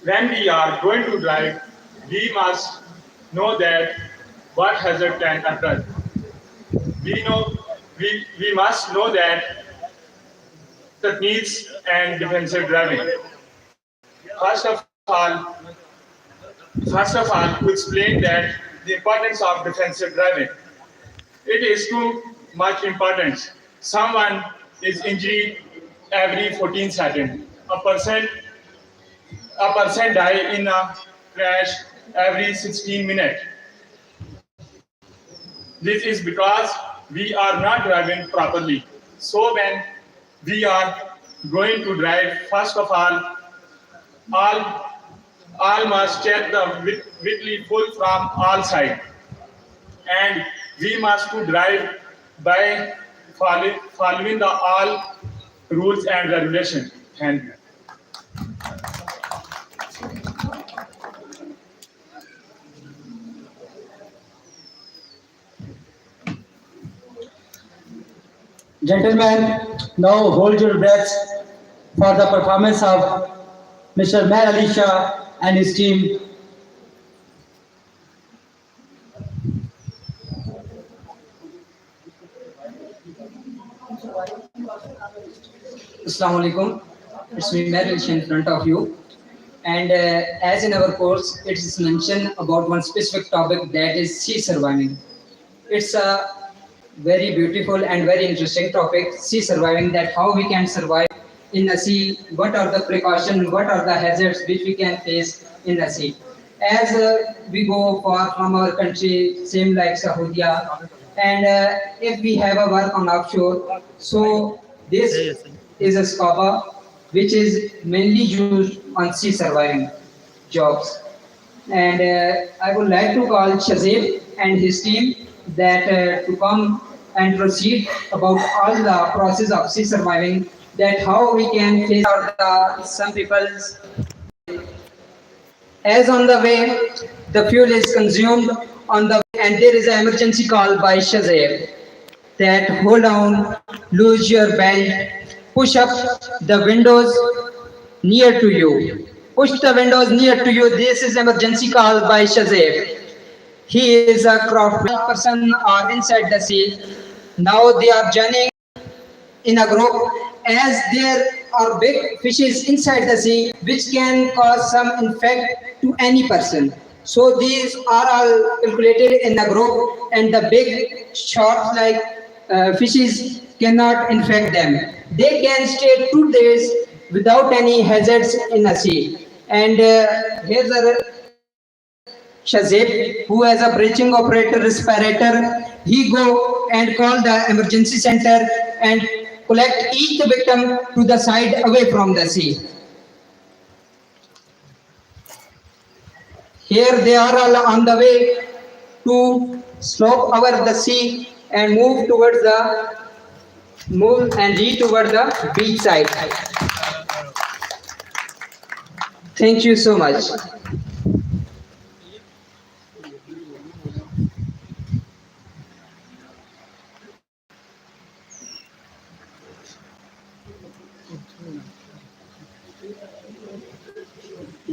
When we are going to drive, we must know that what hazard can occur. We must know that techniques and defensive driving. First of all, to explain that the importance of defensive driving. It is too much importance. Someone is injured every 14 seconds. A person die in a crash every 16 minutes. This is because we are not driving properly. So when we are going to drive, first of all must check the vehicle full from all sides. and we must to drive by following the all rules and regulations. Thank you. Gentlemen, now hold your breaths for the performance of Mr. Mayor Ali Shah and his team. Assalamu alaikum. It's me, Mayor Ali Shah, in front of you. And as in our course, it is mentioned about one specific topic, that is sea surviving. It's a very beautiful and very interesting topic, sea surviving, that how we can survive in the sea, what are the precautions, what are the hazards which we can face in the sea. As we go far from our country, same like Saudi, and if we have a work on offshore, so this is a scuba which is mainly used on sea surviving jobs. And I would like to call Shazib and his team that to come and proceed about all the process of sea surviving, that how we can face some people's, as on the way the fuel is consumed on the way, and there is an emergency call by Shazib that hold on, lose your belt, push up the windows near to you. Push the windows near to you. This is emergency call by Shazib. He is a craft person or inside the sea. Now they are journeying in a group, as there are big fishes inside the sea which can cause some infect to any person. So these are all calculated in the group, and the big short like fishes cannot infect them. They can stay 2 days without any hazards in the sea. And here's a Shazib, who has a breathing operator respirator. He go and call the emergency center and collect each victim to the side away from the sea. Here they are all on the way to slope over the sea and move towards the beach side. Thank you so much.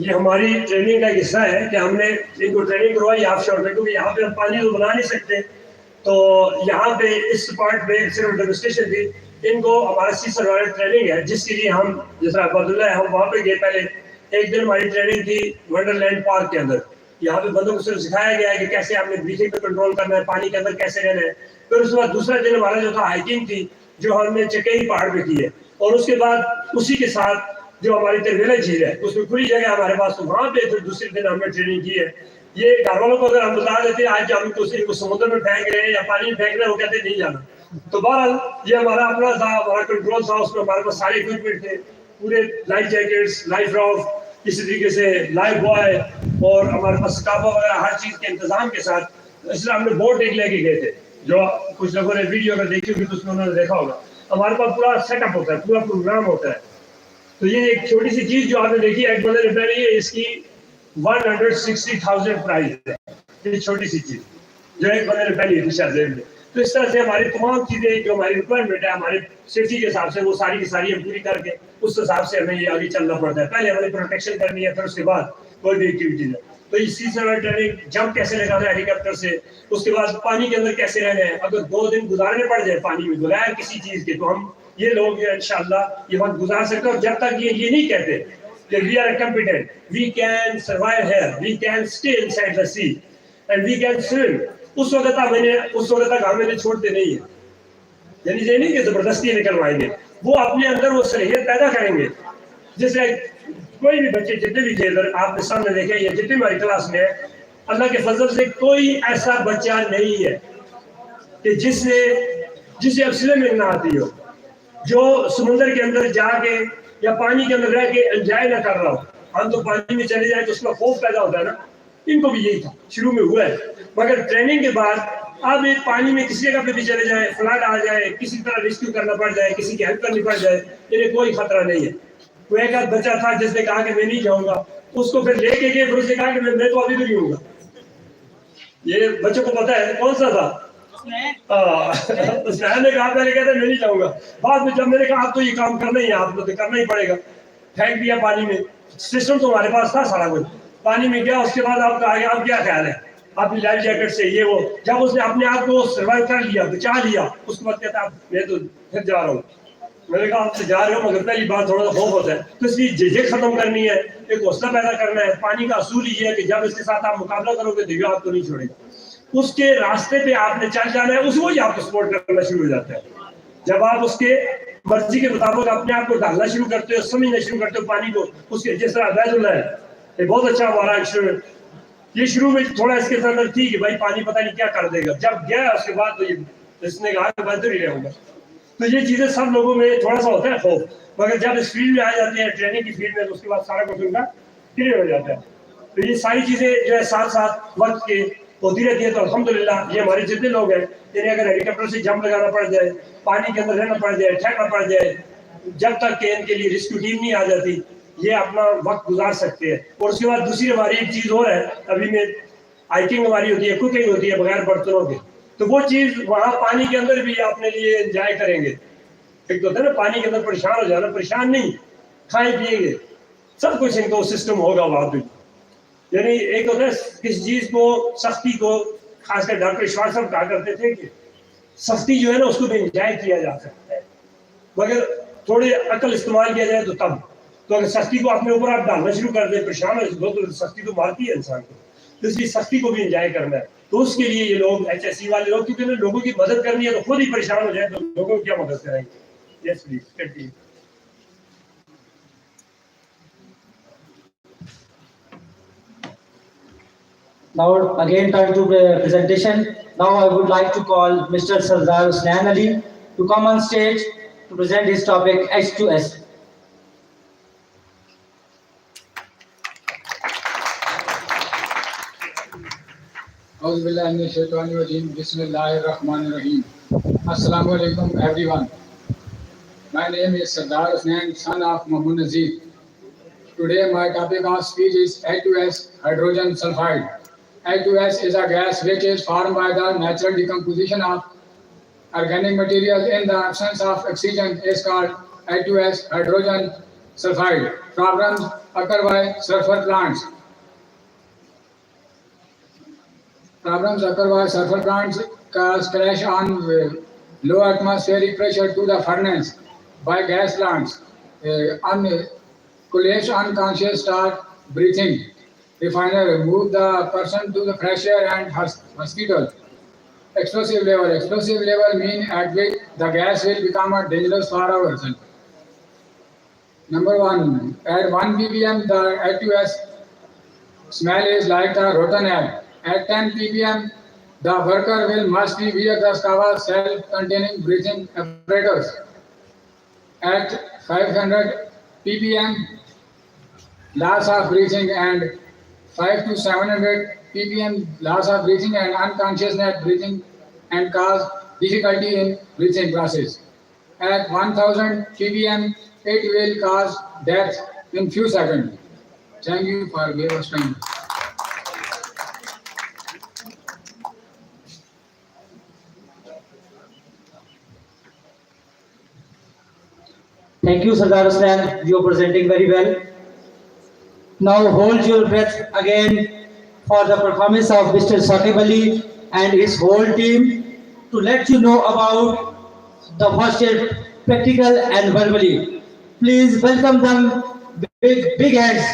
ये हमारी training का हिस्सा है कि हमने इनको training करवाई offshore में, क्योंकि यहाँ पे हम पानी तो बना नहीं सकते। तो यहाँ पे इस पार्ट में सिर्फ डेमोन्स्ट्रेशन थी। इनको हमारा सी सर्वाइवल ट्रेनिंग है, जिसके लिए हम जैसा अब्दुल्ला है, हम वहाँ पे गए। पहले एक दिन हमारी ट्रेनिंग थी वंडरलैंड पार्क के अंदर। यहाँ पे बंदों को सिर्फ सिखाया गया है कि कैसे आपने ब्रीथिंग पे कंट्रोल करना है, पानी के अंदर कैसे रहना है। फिर उसके बाद दूसरा दिन हमारा जो था हाइकिंग थी, जो हमने चकेई पहाड़ पे की है। और उसके बाद उसी के साथ जो हमारी तिरवेला झील है, उसमें खुली जगह हमारे पास, तो वहाँ पे फिर दूसरे दिन हमने ट्रेनिंग की है। ये घर वालों को अगर हम बता देते आज हम इनको समुद्र में फेंक रहे हैं या पानी में फेंक रहे हैं, वो कहते नहीं जाना। तो बहरहाल ये हमारा अपना था, हमारा कंट्रोल था, उसमें हमारे पास सारे इक्विपमेंट थे, पूरे लाइफ जैकेट्स, लाइफ राफ्ट, इसी तरीके से लाइफ बॉय, और हमारे पास स्काफा वगैरह हर चीज के इंतजाम के साथ। इसलिए हमने बोट एक लेके गए थे, जो कुछ लोगों ने वीडियो अगर देखी होगी तो उसमें उन्होंने देखा होगा। हमारे पास पूरा सेटअप होता है, पूरा प्रोग्राम होता है। तो ये एक छोटी सी चीज जो आपने देखी एक बंदे ने पहनी है, इसकी 160,000 प्राइस है। ये छोटी सी चीज जो एक बंदे ने पहनी है शायद में। तो इस तरह से हमारी तमाम चीजें जो हमारी रिक्वायरमेंट है, हमारे सेफ्टी के हिसाब से वो सारी की सारी हम पूरी करके उस हिसाब से हमें ये आगे चलना पड़ता है। पहले हमें प्रोटेक्शन करनी है, फिर उसके बाद कोई भी एक्टिविटी है। तो इसी सर्वाइवल ट्रेनिंग, जंप कैसे लगाना है हेलीकॉप्टर से, उसके बाद पानी के अंदर कैसे रहना है। अगर 2 दिन गुजारने पड़ जाए पानी में बगैर किसी चीज के, तो हम ये लोग इंशाल्लाह ये वक्त गुजार सकते हैं। और जब तक ये नहीं कहते कि we are competent, we can survive here, we can stay inside the sea and we can swim, उस वक्त तक हमें छोड़ते नहीं है। यानी ये नहीं कि जबरदस्ती निकलवाएंगे, वो अपने अंदर वो सलाहियत पैदा करेंगे। जैसे कोई भी बच्चे जितने भी थे इधर आपने सामने देखे, ये जितने हमारी क्लास में है, अल्लाह के फजल से कोई ऐसा बच्चा नहीं है कि जिसे अब स्विमिंग ना आती हो, जो समुद्र के अंदर जाके या पानी के अंदर रह के एंजॉय ना कर रहा हो। हम तो पानी में चले जाए तो उसका खौफ पैदा होता है ना, ان کو بھی یہی تھا، شروع میں ہوا ہے، مگر ٹریننگ کے بعد اب ایک پانی میں کسی جگہ پہ بھی چلے جائے، فلڈ آ جائے، کسی طرح ریسکیو کرنا پڑ جائے، کسی کی ہیلپ کرنی پڑ جائے، انہیں کوئی خطرہ نہیں ہے. کوئی ایک آدھ بچہ تھا جس نے کہا کہ میں نہیں جاؤں گا، اس کو پھر لے کے گئے، پھر اس نے کہا کہ میں تو ابھی بھی نہیں ہوں گا. یہ بچوں کو پتا ہے کون سا تھا؟ حسنین نے کہا، پہلے کہتا میں نہیں جاؤں گا، بعد میں جب میں نے کہا آپ تو یہ کام کرنا ہی ہے، آپ کو تو کرنا ہی پڑے گا، پھینک دیا پانی میں. سسٹم تو ہمارے پاس تھا سارا کچھ، پانی میں گیا. اس کے بعد آپ کا آگے اب کیا خیال ہے؟ اپنی لائف جیکٹ سے یہ وہ، جب اس نے اپنے آپ کو سروائیو کر لیا، بچا لیا، اس کے بعد کہتا میں تو پھر جا رہا ہوں. میں نے کہا آپ سے جا رہے ہو، مگر پہلی بات تھوڑا سا خوف ہوتا ہے، تو اس لیے جھجک ختم کرنی ہے، ایک حوصلہ پیدا کرنا ہے. پانی کا اصول یہ ہے کہ جب اس کے ساتھ آپ مقابلہ کرو گے تو یہ آپ کو نہیں چھوڑے گا، اس کے راستے پہ آپ نے چل جانا ہے، اس وہی آپ کو سپورٹ کرنا شروع ہو جاتا ہے. جب آپ اس کے مرضی کے مطابق اپنے آپ کو ڈالنا شروع کرتے ہو، سمجھنا شروع کرتے ہو پانی کو، اس کے جس طرح عبید اللہ ہے، یہ بہت اچھا ہمارا انسٹرومنٹ. یہ شروع میں تھوڑا اس کے اندر تھی کہ بھائی پانی پتہ نہیں کیا کر دے گا، جب گیا اس کے بعد تو یہ اس نے کہا کہ میں ادھر ہی رہوں گا. تو یہ چیزیں سب لوگوں میں تھوڑا سا ہوتا ہے خوف، مگر جب اس فیلڈ میں آ جاتے ہیں، ٹریننگ کی فیلڈ میں، تو اس کے بعد سارا کچھ ان کا کلیئر ہو جاتا ہے. تو یہ ساری چیزیں جو ہے ساتھ ساتھ وقت کے ہوتی رہتی ہے. تو الحمدللہ یہ ہمارے جتنے لوگ ہیں، انہیں اگر ہیلی کاپٹر سے جمپ لگانا پڑ جائے، پانی کے اندر رہنا پڑ جائے، ٹھہرنا پڑ جائے، جب تک کہ ان کے لیے ریسکیو ٹیم نہیں آ جاتی، یہ اپنا وقت گزار سکتے ہیں. اور اس کے بعد دوسری ہماری ایک چیز اور ہے، ابھی میں ہائکنگ ہماری ہوتی ہے، کوکنگ ہوتی ہے بغیر برتنوں کے، تو وہ چیز وہاں پانی کے اندر بھی اپنے لیے انجوائے کریں گے. ایک تو ہوتا ہے نا پانی کے اندر پریشان ہو جانا، پریشان نہیں، کھائیں پیئیں گے، سب کچھ ان کو سسٹم ہوگا وہاں پہ. یعنی ایک ہوتا ہے کسی چیز کو، سختی کو، خاص کر ڈاکٹر اشفاق صاحب کہا کرتے تھے کہ سختی جو ہے نا اس کو بھی انجوائے کیا جا سکتا ہے، مگر تھوڑے عقل استعمال کیا جائے تو تب. تو اگر سختی کو اپنے اوپر آپ ڈالنا شروع کر دیں، پریشان ہو تو سختی تو مارتی ہے انسان کو، تو اس لیے سختی کو بھی انجوائے کرنا ہے. تو اس کے لیے یہ لوگ ایچ ایس سی والے لوگ، کیونکہ انہیں لوگوں کی مدد کرنی ہے، تو خود ہی پریشان ہو جائے تو لوگوں کی کیا مدد کریں گے. Yes please continue. Now again turn to the presentation. Now I would like to call Mr. Sardar Hussain Ali to come on stage to present his topic H2S. أعوذ بالله من الشيطان الرجيم بسم الله الرحمن الرحيم. Assalamu alaikum everyone. My name is Sardar Hussain, son of Mahmoud Nazir. Today my topic of speech is H2S, hydrogen sulfide. H2S is a gas which is formed by the natural decomposition of organic material in the absence of oxygen, is called H2S, hydrogen sulfide. Problems occur by sulfur plants. Problems occur by sulfur plants cause crash on low atmospheric pressure to the furnace by gas plants. Collapse unconscious start breathing. Refiner move the person to the fresh air and hospital. Explosive level. Explosive level mean at which the gas will become a dangerous for a person. Number 1. At 1 ppm the H2S smell is like a rotten egg. At 10 ppm the worker will must be wear the SCAVA self-containing breathing apparatus. At 500 ppm loss of breathing, and 5 to 700 ppm loss of breathing and unconsciousness breathing and cause difficulty in breathing process. At 1000 ppm it will cause death in few seconds. Thank you for giving us time. Thank you, Sardar Hussain. You are presenting very well. Now hold your breath again for the performance of Mr. Saqib Ali and his whole team to let you know about the first aid practical and verbally. Please welcome them with big hands.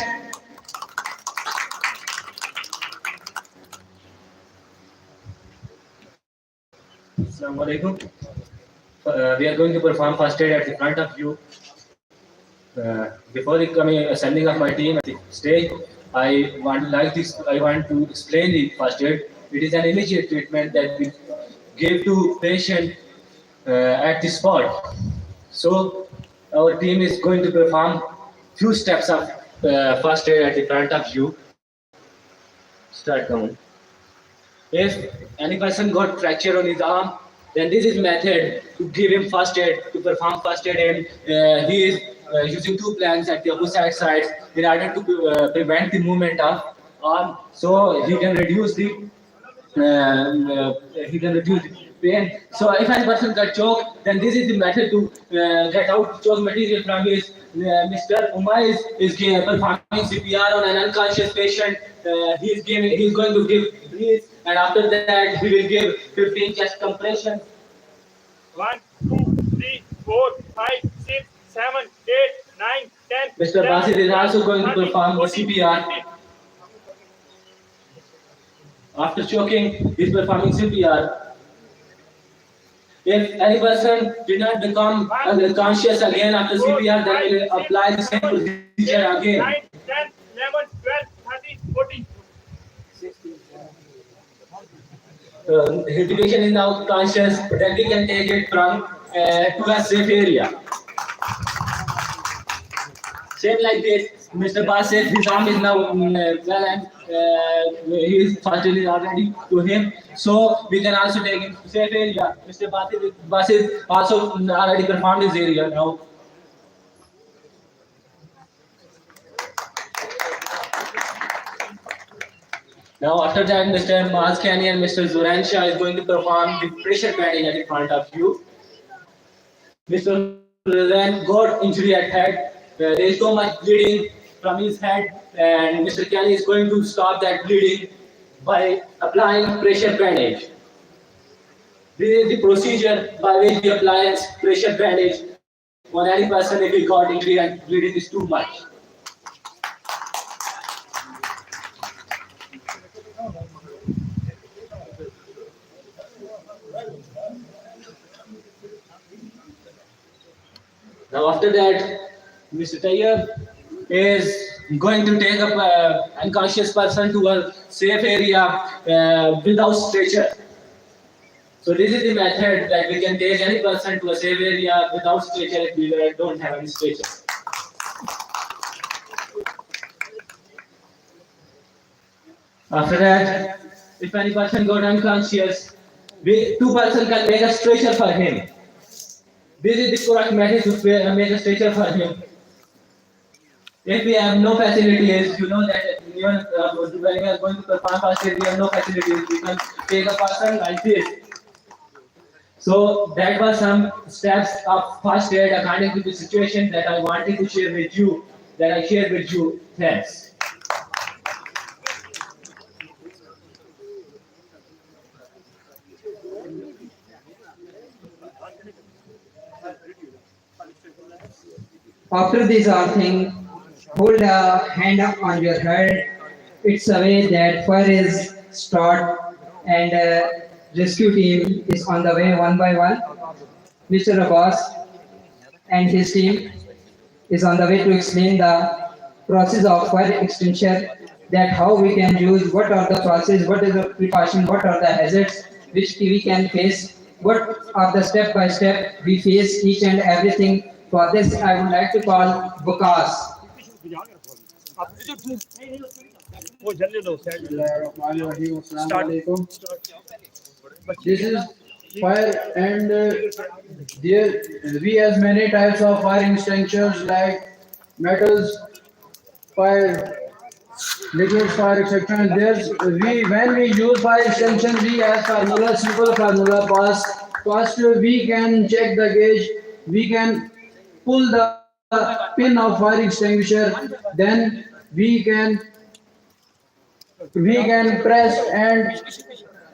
Assalamu alaikum. We are going to perform first aid at the front of you. Before the sending of my team at the stage, I want to explain the first aid. It is an immediate treatment that we give to patient at the spot. So our team is going to perform few steps of first aid at the front of you. Start count. If any person got fracture on his arm, then this is method to give him first aid, to perform first aid, and he is using two planks at the opposite sides in order to prevent the movement of arm, so he can reduce the pain. So if any person got choked, then this is the method to get out choke material from his. Mr. Umar is performing CPR on an unconscious patient. He is going to give breathe, and after that he will give 15 chest compressions. 1, 2, 3, 4, 5, 6, 7, 8, 9, 10. Mr. Basit is also going to perform the CPR. After choking, he is performing CPR. If any person did not become unconscious again after CPR, then we will apply the same procedure again. 9, 10, 11, 12, 13, 14. His patient is now conscious, then we can take it from to a safe area. Same like this, Mr. Basit, his arm is now well and he is faster already to him, so we can also take him to safe area. Mr. Basit also already performed his area now. Now after that, Mr. Mazkani and Mr. Zuransha is going to perform the pressure padding at the front of you. Mr. Ren got injury at head. There is so much bleeding from his head, and Mr. Kenny is going to stop that bleeding by applying pressure bandage. This is the procedure by which we apply pressure bandage on any person if he got injury and bleeding is too much. Now after that, Mr. Tayyab is going to take up an unconscious person to a safe area without stretcher. So this is the method that we can take any person to a safe area without stretcher if we don't have any stretcher. After that, if any person got unconscious, two persons can make a stretcher for him. This is the correct method to make a stretcher for him. If we have no facilities, you know that even when we are going to perform first aid, we have no facilities. We can take a person like this. So that was some steps of first aid according to the situation that I wanted to share with you, that I shared with you. Thanks. After this all thing, hold a hand up on your head. It's a way that fire is start and rescue team is on the way one by one. Mr. Abbas and his team is on the way to explain the process of fire extinguisher, that how we can use, what are the process, what is the precaution, what are the hazards which we can face, what are the step by step we face each and everything. For this, I would like to call Bukas. This is fire, and there we have many types of fire extinguishers like metals, fire, liquid fire extinguisher. There's when we use fire extinguisher, we have formula, simple formula. First we can check the gauge. We can pull the pin of fire extinguisher. Then we can press, and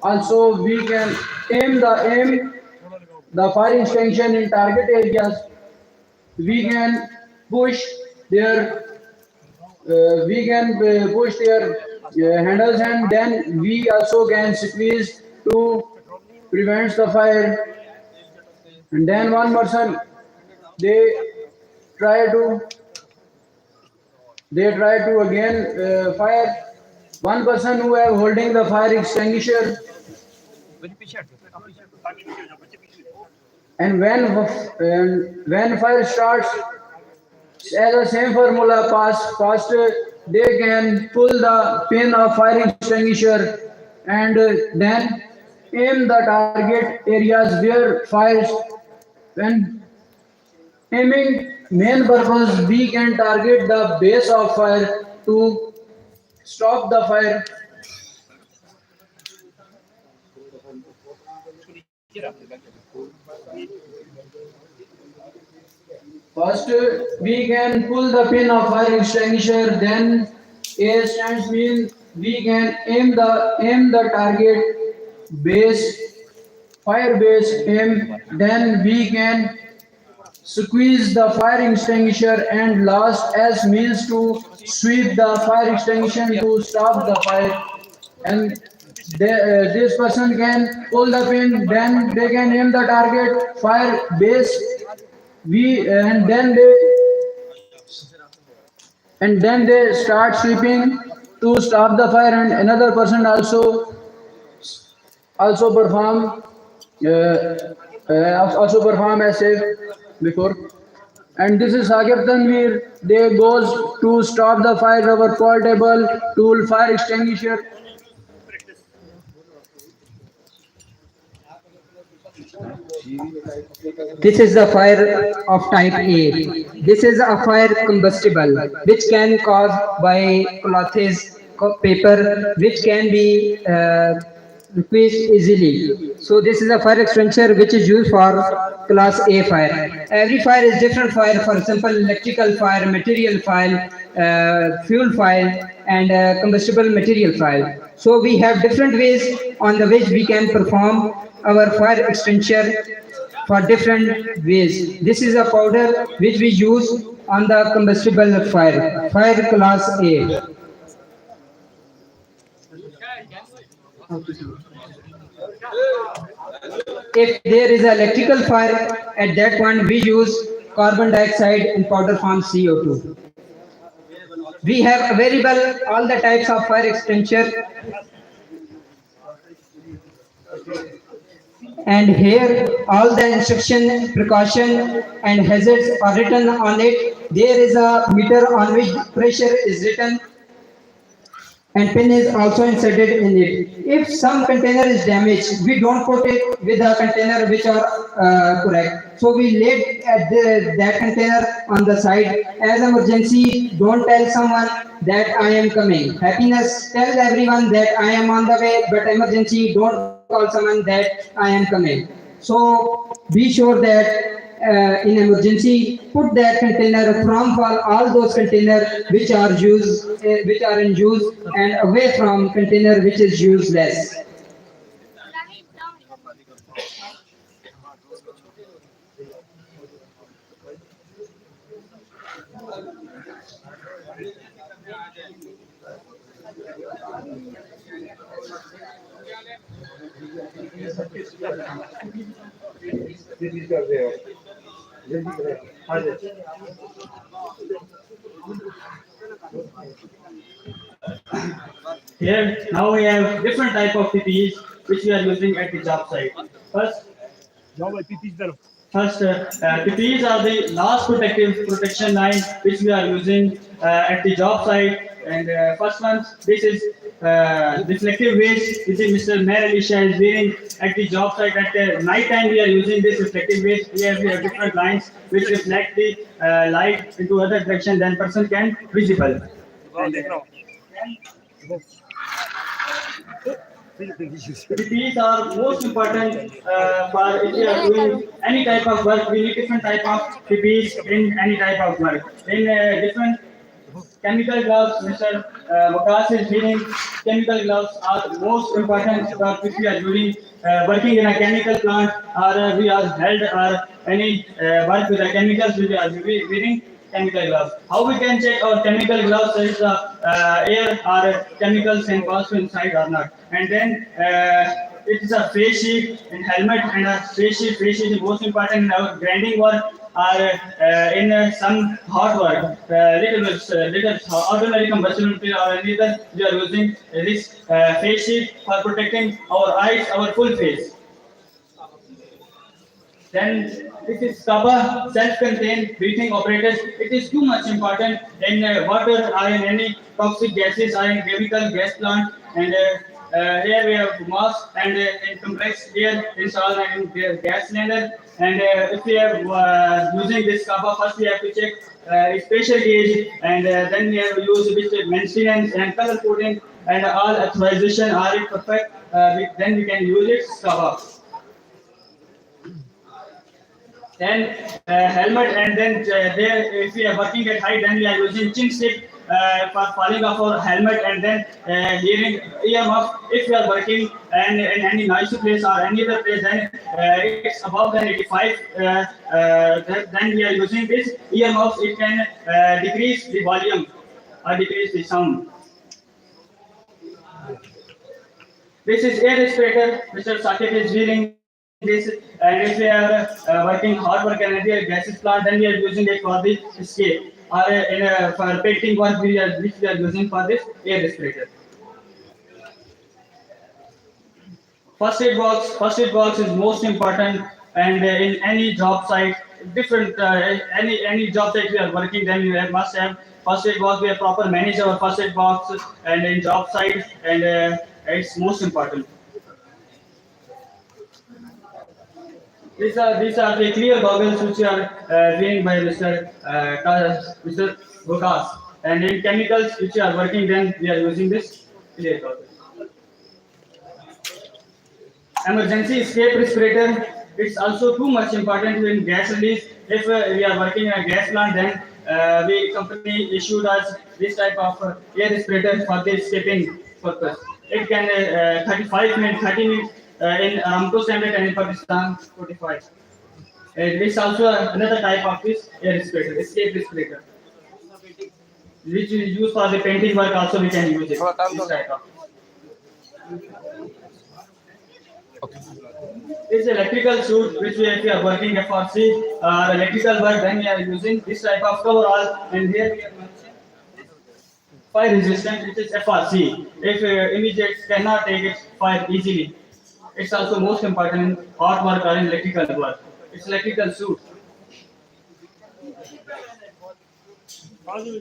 also we can aim the fire extinguisher in target areas. We can push their handles, and then we also can squeeze to prevent the fire. And then one person they try to again fire. One person who is holding the fire extinguisher, and when fire starts, as the same formula, first they can pull the pin of fire extinguisher and then aim the target areas where fires. When aiming main purpose, we can target the base of fire to stop the fire. First, we can pull the pin of fire extinguisher. Then, A stands mean we can aim the target base, fire base aim. Then we can squeeze the fire extinguisher, and last as means to sweep the fire extinguisher to stop the fire. And this person can pull the pin. Then they can aim the target fire base. We and then they start sweeping to stop the fire, and another person also perform also perform as said before. And this is Sagir Tanvir. They goes to stop the fire. Our portable tool fire extinguisher. This is the fire of type A. This is a fire combustible which can cause by clothes, paper, which can be request easily. So this is a fire extinguisher which is used for class A fire. Every fire is different fire. For example, electrical fire, material fire, fuel fire, and combustible material fire. So we have different ways on the which we can perform our fire extinguisher for different ways. This is a powder which we use on the combustible fire class A. If there is an electrical fire, at that point we use carbon dioxide in powder form CO2. We have available all the types of fire extinguisher, and here all the instruction, precaution and hazards are written on it. There is a meter on which pressure is written, and pin is also inserted in it. If some container is damaged, we don't put it with the container which are correct. So we lay that container on the side. As emergency, don't tell someone that I am coming. Happiness, tell everyone that I am on the way, but emergency, don't call someone that I am coming. So be sure that in emergency, put that container from all those containers which are in use, and away from container which is useless. Here, now we have different type of PPEs which we are using at the job site. First, PPEs are the last protection line which we are using at the job site. And first one, this is reflective vest, which is Mr. Mayor Alisha is wearing at the job site. At the night time, we are using this reflective vest. We have different lines which reflect the light into other direction than person can visible. PPEs are most important for if you are doing any type of work. We need different type of PPEs in any type of work. In different chemical gloves, Mr. Waqas is wearing. Chemical gloves are most important for if we are doing working in a chemical plant, or we are held or any work with the chemicals. We are wearing chemical gloves. How we can check our chemical gloves is the air or chemicals can pass inside or not. And then it is a face shield and helmet and a face shield. Face shield is most important in our grinding work or in some hot work. Little ordinary combustible or anything, we are using this face shield for protecting our eyes, our full face. Then this is SCAPA, self-contained breathing apparatus. It is too much important in water or in any toxic gases or in chemical gas plant. And here we have mask and in compressed air installed in the gas cylinder. And if we are using this SCAPA, first we have to check spatial gauge, and then we have to use which maintenance and color coding and all authorization are it perfect. Then we can use it SCAPA. Then helmet, and then there if we are working at height, then we are using chin strip for falling off our helmet, and then hearing earmuff if we are working and in any noisy place or any other place, then it's above than 85, then we are using this earmuff. It can decrease the volume or decrease the sound. This is air respirator. Mr. Sakit is dealing this, and if we are working hard work energy gases plant, then we are using it for the escape, or for painting work which we are using for this air respirator. First aid box is most important, and in any job site, different any job site we are working, then we must have first aid box. We have proper manage our first aid box, and in job site, and it's most important. These are the clear goggles which are wearing by Mr. Gokas. And in chemicals which are working, then we are using this clear goggles. Emergency escape respirator. It's also too much important in gas release. If we are working in a gas plant, then the company issued us this type of air respirator for the escaping purpose. It can 35 minutes, 30 minutes. In Aramco standard, and in Pakistan 45. This also another type of this air respirator, escape respirator, which is used for the painting work. Also, we can use it. This type of. This electrical suit, which if we are working FRC electrical work, then we are using this type of coverall, and here we are fire resistant, which is FRC. If immediate cannot take it fire easily. It's also most important in hot work or in electrical work. It's electrical suit.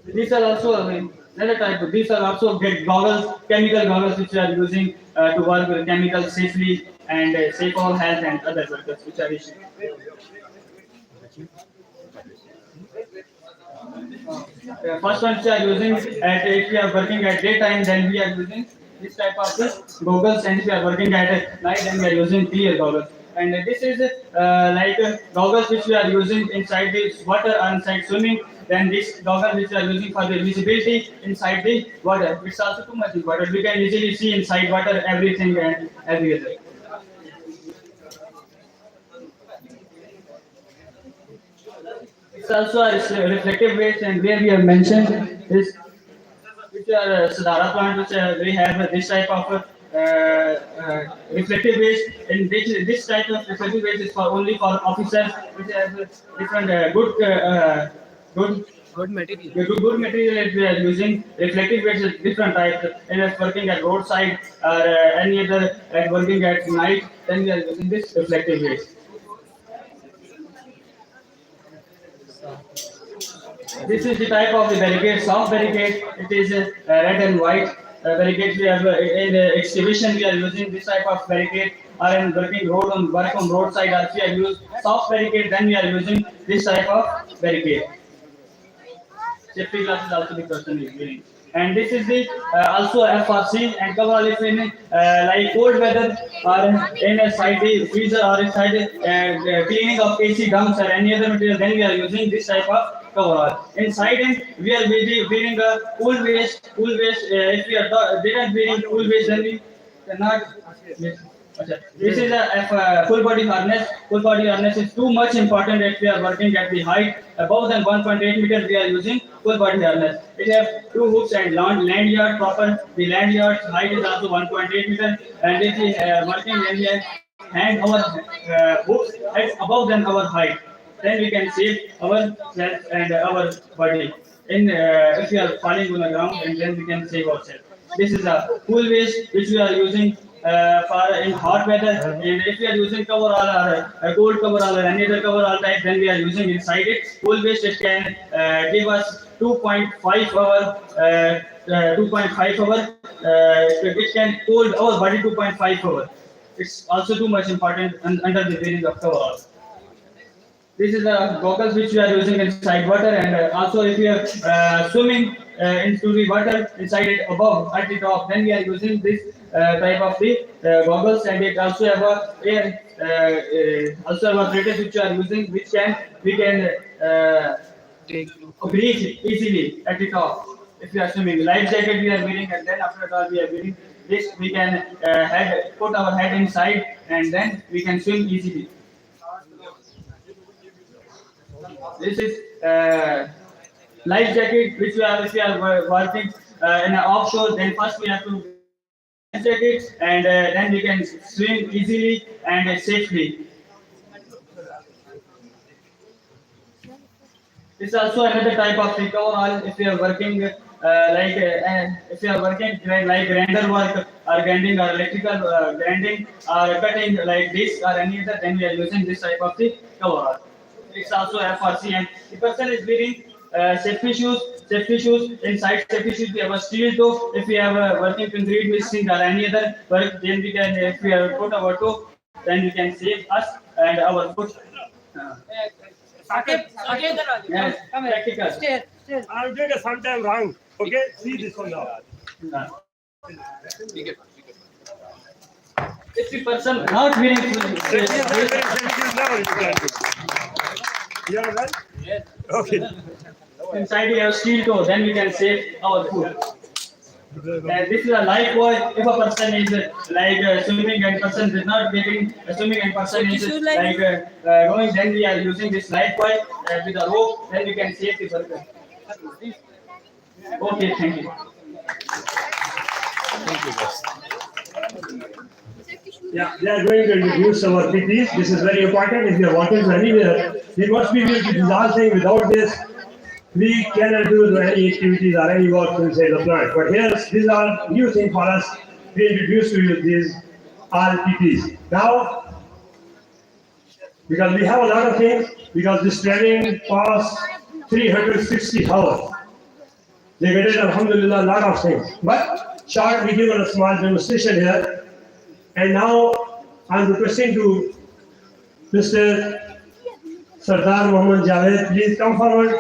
These are also another type. These are also goggles, chemical goggles, which we are using to work with chemicals safely and safe for health and other workers, which are issued. First one which we are using if we are working at daytime, then we are using this type of goggles, and if we are working at night, then we are using clear goggles. And this is like goggles which we are using inside the water or inside swimming. Then this goggle which we are using for the visibility inside the water. It's also too much important. We can easily see inside water everything and everywhere. It's also a reflective weight, and where we have mentioned is which are Sadara plant, which we have this type of reflective waste. And this type of reflective waste is for only for officers, which have different good material that we are using. Reflective waste is different types, and it's working at roadside or any other, and working at night, then we are using this reflective waste. This is the type of the barricade, soft barricade. It is red and white barricades. We have in exhibition we are using this type of barricade, or in working work on roadside. Also, we are use soft barricade. Then we are using this type of barricade. Safety glasses also the person is wearing. And this is the also FRC and cover if in like cold weather or in a side freezer or inside cleaning of AC dumps or any other material, then we are using this type of coverall. Inside and we are wearing a cool waste. If we are didn't wearing cool waste, then we cannot. This is a full body harness. Full body harness is too much important if we are working at the height above than 1.8 meters. We are using full body harness. It has two hooks and lanyard proper. The lanyard height is also 1.8 meters, and if we working when we hang our hooks at above than our height, then we can save ourselves and our body. If we are falling on the ground, and then we can save ourselves. This is a full waste which we are using for in hot weather. And if we are using coverall or a cold coverall or any other coverall type, then we are using inside it. Cool waste it can give us 2.5 hour. 2.5 hour, which can cold our body 2.5 hour. It's also too much important under the wearing of coverall. This is the goggles which we are using inside water, and also if we are swimming into the water inside it above at the top, then we are using this type of the goggles, and it also have a air, also have apparatus which we are using, which we can breathe easily at the top. If we are swimming, life jacket we are wearing, and then after all we are wearing this, we can put our head inside, and then we can swim easily. This is life jacket which we are, if we are working in an offshore. Then first we have to life jacket, and then we can swim easily and safely. This is also another type of coverall. If you are working if you are working like grinder work or grinding or electrical grinding or cutting like this or any other, then we are using this type of the coverall. It's also FRC, and the person is wearing safety shoes. Safety shoes, inside safety shoes we have a steel toe. If we have working concrete mixing or any other work, then we can, if we have put our toe, then we can save us and our foot. Yes, practical. I'm doing it sometime wrong. Okay, see this one now. If the person not wearing You are right? Yes. Okay. inside we have steel toe, then we can save our food. And this is a life buoy. If a person is swimming and person is not getting swimming and person is going, then we are using this life buoy with a rope. Then we can save the person. Okay, thank you. Yeah, they are going to introduce our PPs. This is very important. If you are walking to anywhere, we must be able to do all things. Without this, we cannot do any activities or any work inside the plant. But here, these are new things for us. We introduce to you these all PPs. Now, because we have a lot of things, because this training costs 360 hours. They get it, alhamdulillah, a lot of things. But short, we give a small demonstration here. And now I'm requesting to Mr. Sardar Mohammad Javed, please come forward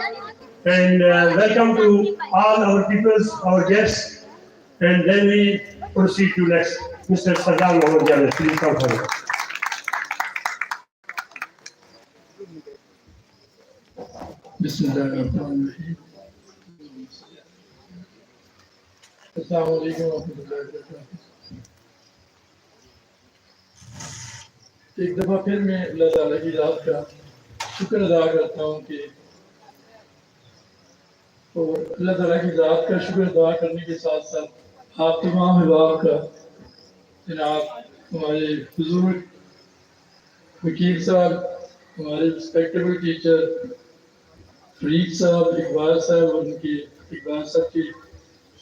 and welcome to all our peoples, our guests, and then we proceed to next. Mr. Sardar Mohammad Javed, please come forward. Bismillahirrahmanirrahim. Assalamu alaikum wa rahmatullahi wa barakatuh. एक दफ़ा फिर मैं अल्लाह ताला की ज़ात का शुक्र अदा करता हूँ कि और अल्लाह ताला की ज़ात का शुक्र अदा करने के साथ साथ आप तमाम अहबाब का, जनाब हमारे बुजुर्ग वकील साहब, हमारे रिस्पेक्टेबल टीचर फरीद साहब, इकबाल साहब, उनकी इकबाल साहब की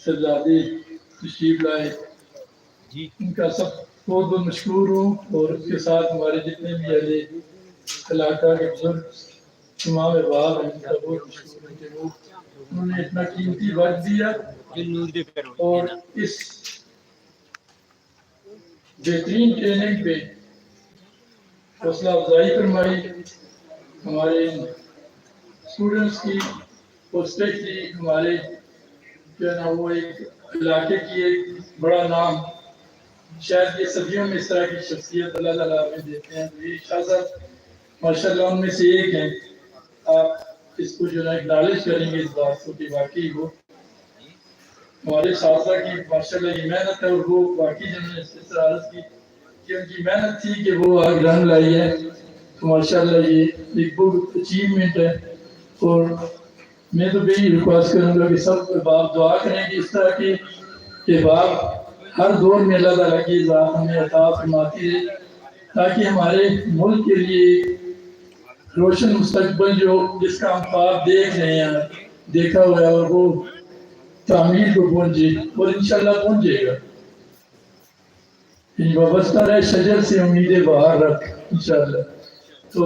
शहजादी तशरीफ लाए, उनका सब बहुत बहुत मशहूर हूँ। और उसके साथ हमारे जितने भी अहले इलाका के बुजुर्ग तमाम अहबाब हैं, उनका बहुत मशहूर है कि वो उन्होंने इतना कीमती वक्त दिया और इस बेहतरीन ट्रेनिंग पे हौसला अफजाई फरमाई हमारे स्टूडेंट्स की, और स्पेशली हमारे जो है ना वो एक इलाके की एक बड़ा नाम, शायद ये सदियों में इस तरह की शख्सियत अल्लाह ताला हमें देते हैं। ये शाह साहब माशाल्लाह उनमें से एक हैं। आप इसको जो है एक्नॉलेज करेंगे इस बात को कि वाकई वो हमारे शाह की माशाल्लाह ये मेहनत है, और वो वाकई जिन्होंने इस तरह अर्ज की कि उनकी मेहनत थी कि वो आग रंग लाई है, तो माशाल्लाह ये एक बहुत अचीवमेंट है। और मैं तो यही रिक्वेस्ट करूँगा कि सब बाप दुआ करें कि इस तरह के बाप हर दौर में अल्लाह ताला की ज़ात हमें अता फरमाती है, ताकि हमारे मुल्क के लिए रोशन मुस्तकबिल जो जिसका हम ख्वाब देख रहे हैं, देखा हुआ है, और वो तामीर को पहुँचे और इंशाल्लाह पहुँचेगा। وابستہ رہے شجر سے امیدیں باہر رکھ انشاءاللہ. So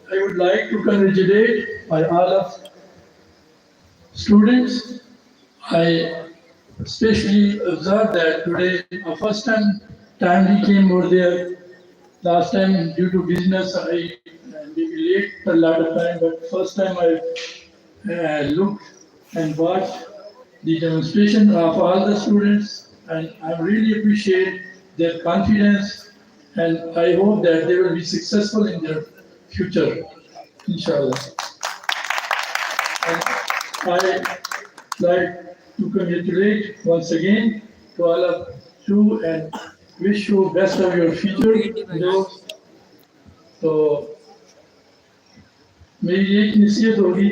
I would like to congratulate my all of students. I especially observed that today, first time we came over there. Last time due to business I maybe late a lot of time, but first time I looked and watched the demonstration of all the students, and I really appreciate their confidence, and I hope that they will be successful in their future, inshallah. And I like to congratulate once again to all of you and wish you best of your future endeavors. تو میری ایک نصیحت ہوگی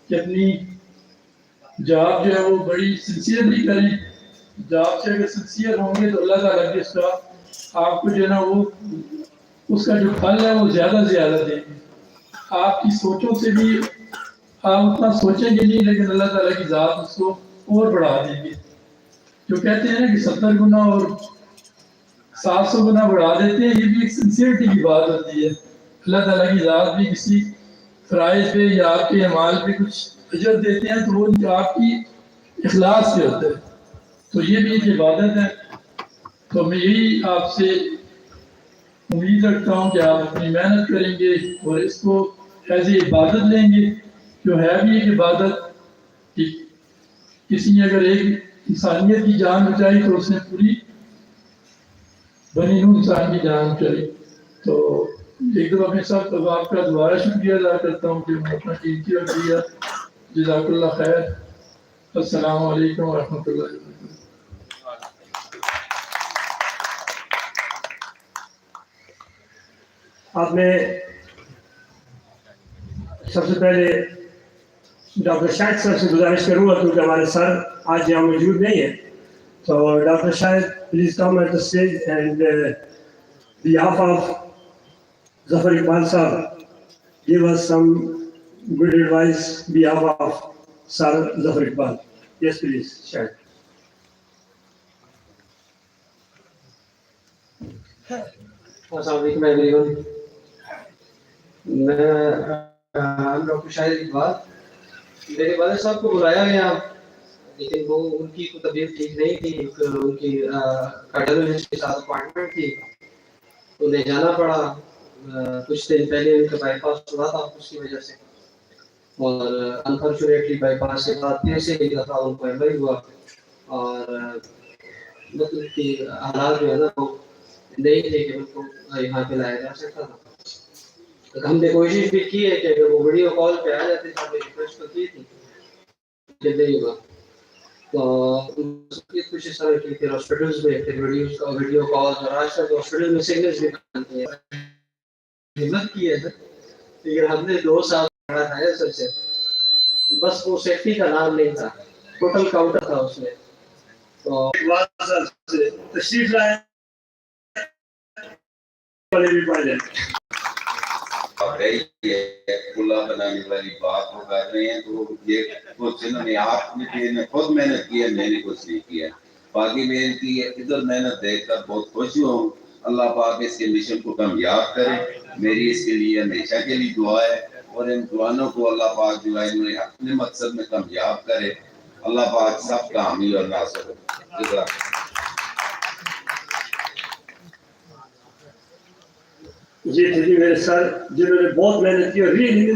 کہ اپنی job جو ہے وہ بڑی سنسیئرلی کریں. جاب سے اگر سنسیئر ہوں گے تو اللہ تعالیٰ کی اس کا آپ کو جو ہے نا وہ اس کا جو پھل ہے وہ زیادہ سے زیادہ دے گی. آپ کی سوچوں سے بھی آپ اتنا سوچیں گے نہیں, لیکن اللہ تعالیٰ کی ذات اس کو اور بڑھا دے گی. جو کہتے ہیں نا کہ 70 گنا اور 700 گنا بڑھا دیتے ہیں, یہ بھی ایک سنسیئرٹی کی بات ہوتی ہے. اللہ تعالیٰ کی ذات بھی کسی فرائض پہ یا آپ کے اعمال پہ کچھ اجر دیتے ہیں تو وہ آپ کی اخلاص پہ ہوتا ہے. تو یہ بھی ایک عبادت ہے. تو میں یہی آپ سے امید رکھتا ہوں کہ آپ اپنی محنت کریں گے اور اس کو ایز اے عبادت لیں گے, جو ہے بھی ایک عبادت. کسی نے اگر ایک انسانیت کی جان بچائی تو اس نے پوری بنی نوح انسان کی جان بچائی. تو ایک دفعہ میں سب آپ کا دوبارہ شکریہ ادا کرتا ہوں کہ میں اپنا قیمتی وقت دیا. جزاک اللہ خیر. السلام علیکم ورحمۃ اللہ وبرکاتہ. آپ نے سب سے پہلے ڈاکٹر شاہد سر سے گزارش کروں گا, کیونکہ ہمارے سر آج یہاں موجود نہیں ہیں. تو doctor Shahid please come at the stage and behalf of Zafar Iqbal sir, give us some good advice behalf of Sir Zafar Iqbal. Yes, please, Shahid. السلام علیکم ایوری ون. میں ڈاکٹر شاہد اقبال. میرے والد صاحب کو بلایا گیا لیکن وہ ان کی طبیعت ٹھیک نہیں تھی, ان کی کارڈیولوجسٹ کے ساتھ اپوائنٹمنٹ تھی, انہیں جانا پڑا. کچھ دن پہلے ان کا بائی پاس ہوا تھا اس کی وجہ سے, اور انفارچونیٹلی بائی پاس کے بعد پھر سے ایک دفعہ ان کو ایم آئی ہوا, اور مطلب کہ حالات جو ہے نا وہ نہیں تھے کہ ان کو یہاں پہ لایا جا سکتا تھا. ہم نے کوشش بھی کی ہے کہ اگر وہ ویڈیو کال پہ آ جاتے, ہم نے ریکویسٹ تو کی تھی کہ نہیں ہوا. تو کچھ اس طرح کی پھر ہاسپٹلس میں پھر ویڈیو کال, اور آج تک ہاسپٹل میں سگنلس بھی بنتے ہیں. ہمت کی ہے لیکن ہم نے 2 سال کھڑا تھا سر سے, بس وہ سیفٹی کا نام نہیں تھا, ٹوٹل کاؤنٹر تھا اس میں. تو تشریف لائے کھلا بنانے والی بات وہ کر رہے ہیں. تو یہ کچھ انہوں نے آپ نے خود محنت کی ہے, میں نے کچھ نہیں کیا. باقی محنت کی ہے, ادھر محنت دیکھ کر بہت خوشی ہوں. اللہ پاک اس کے مشن کو کامیاب کرے. میری اس کے لیے ہمیشہ کے لیے دعا ہے, اور ان دعاؤں کو اللہ پاک جو ہے انہیں اپنے مقصد میں کامیاب کرے. اللہ پاک سب کا حامی اور ناصر ہو. یہ تھے جی میرے سر جنہوں نے بہت محنت کی, اور ریئلی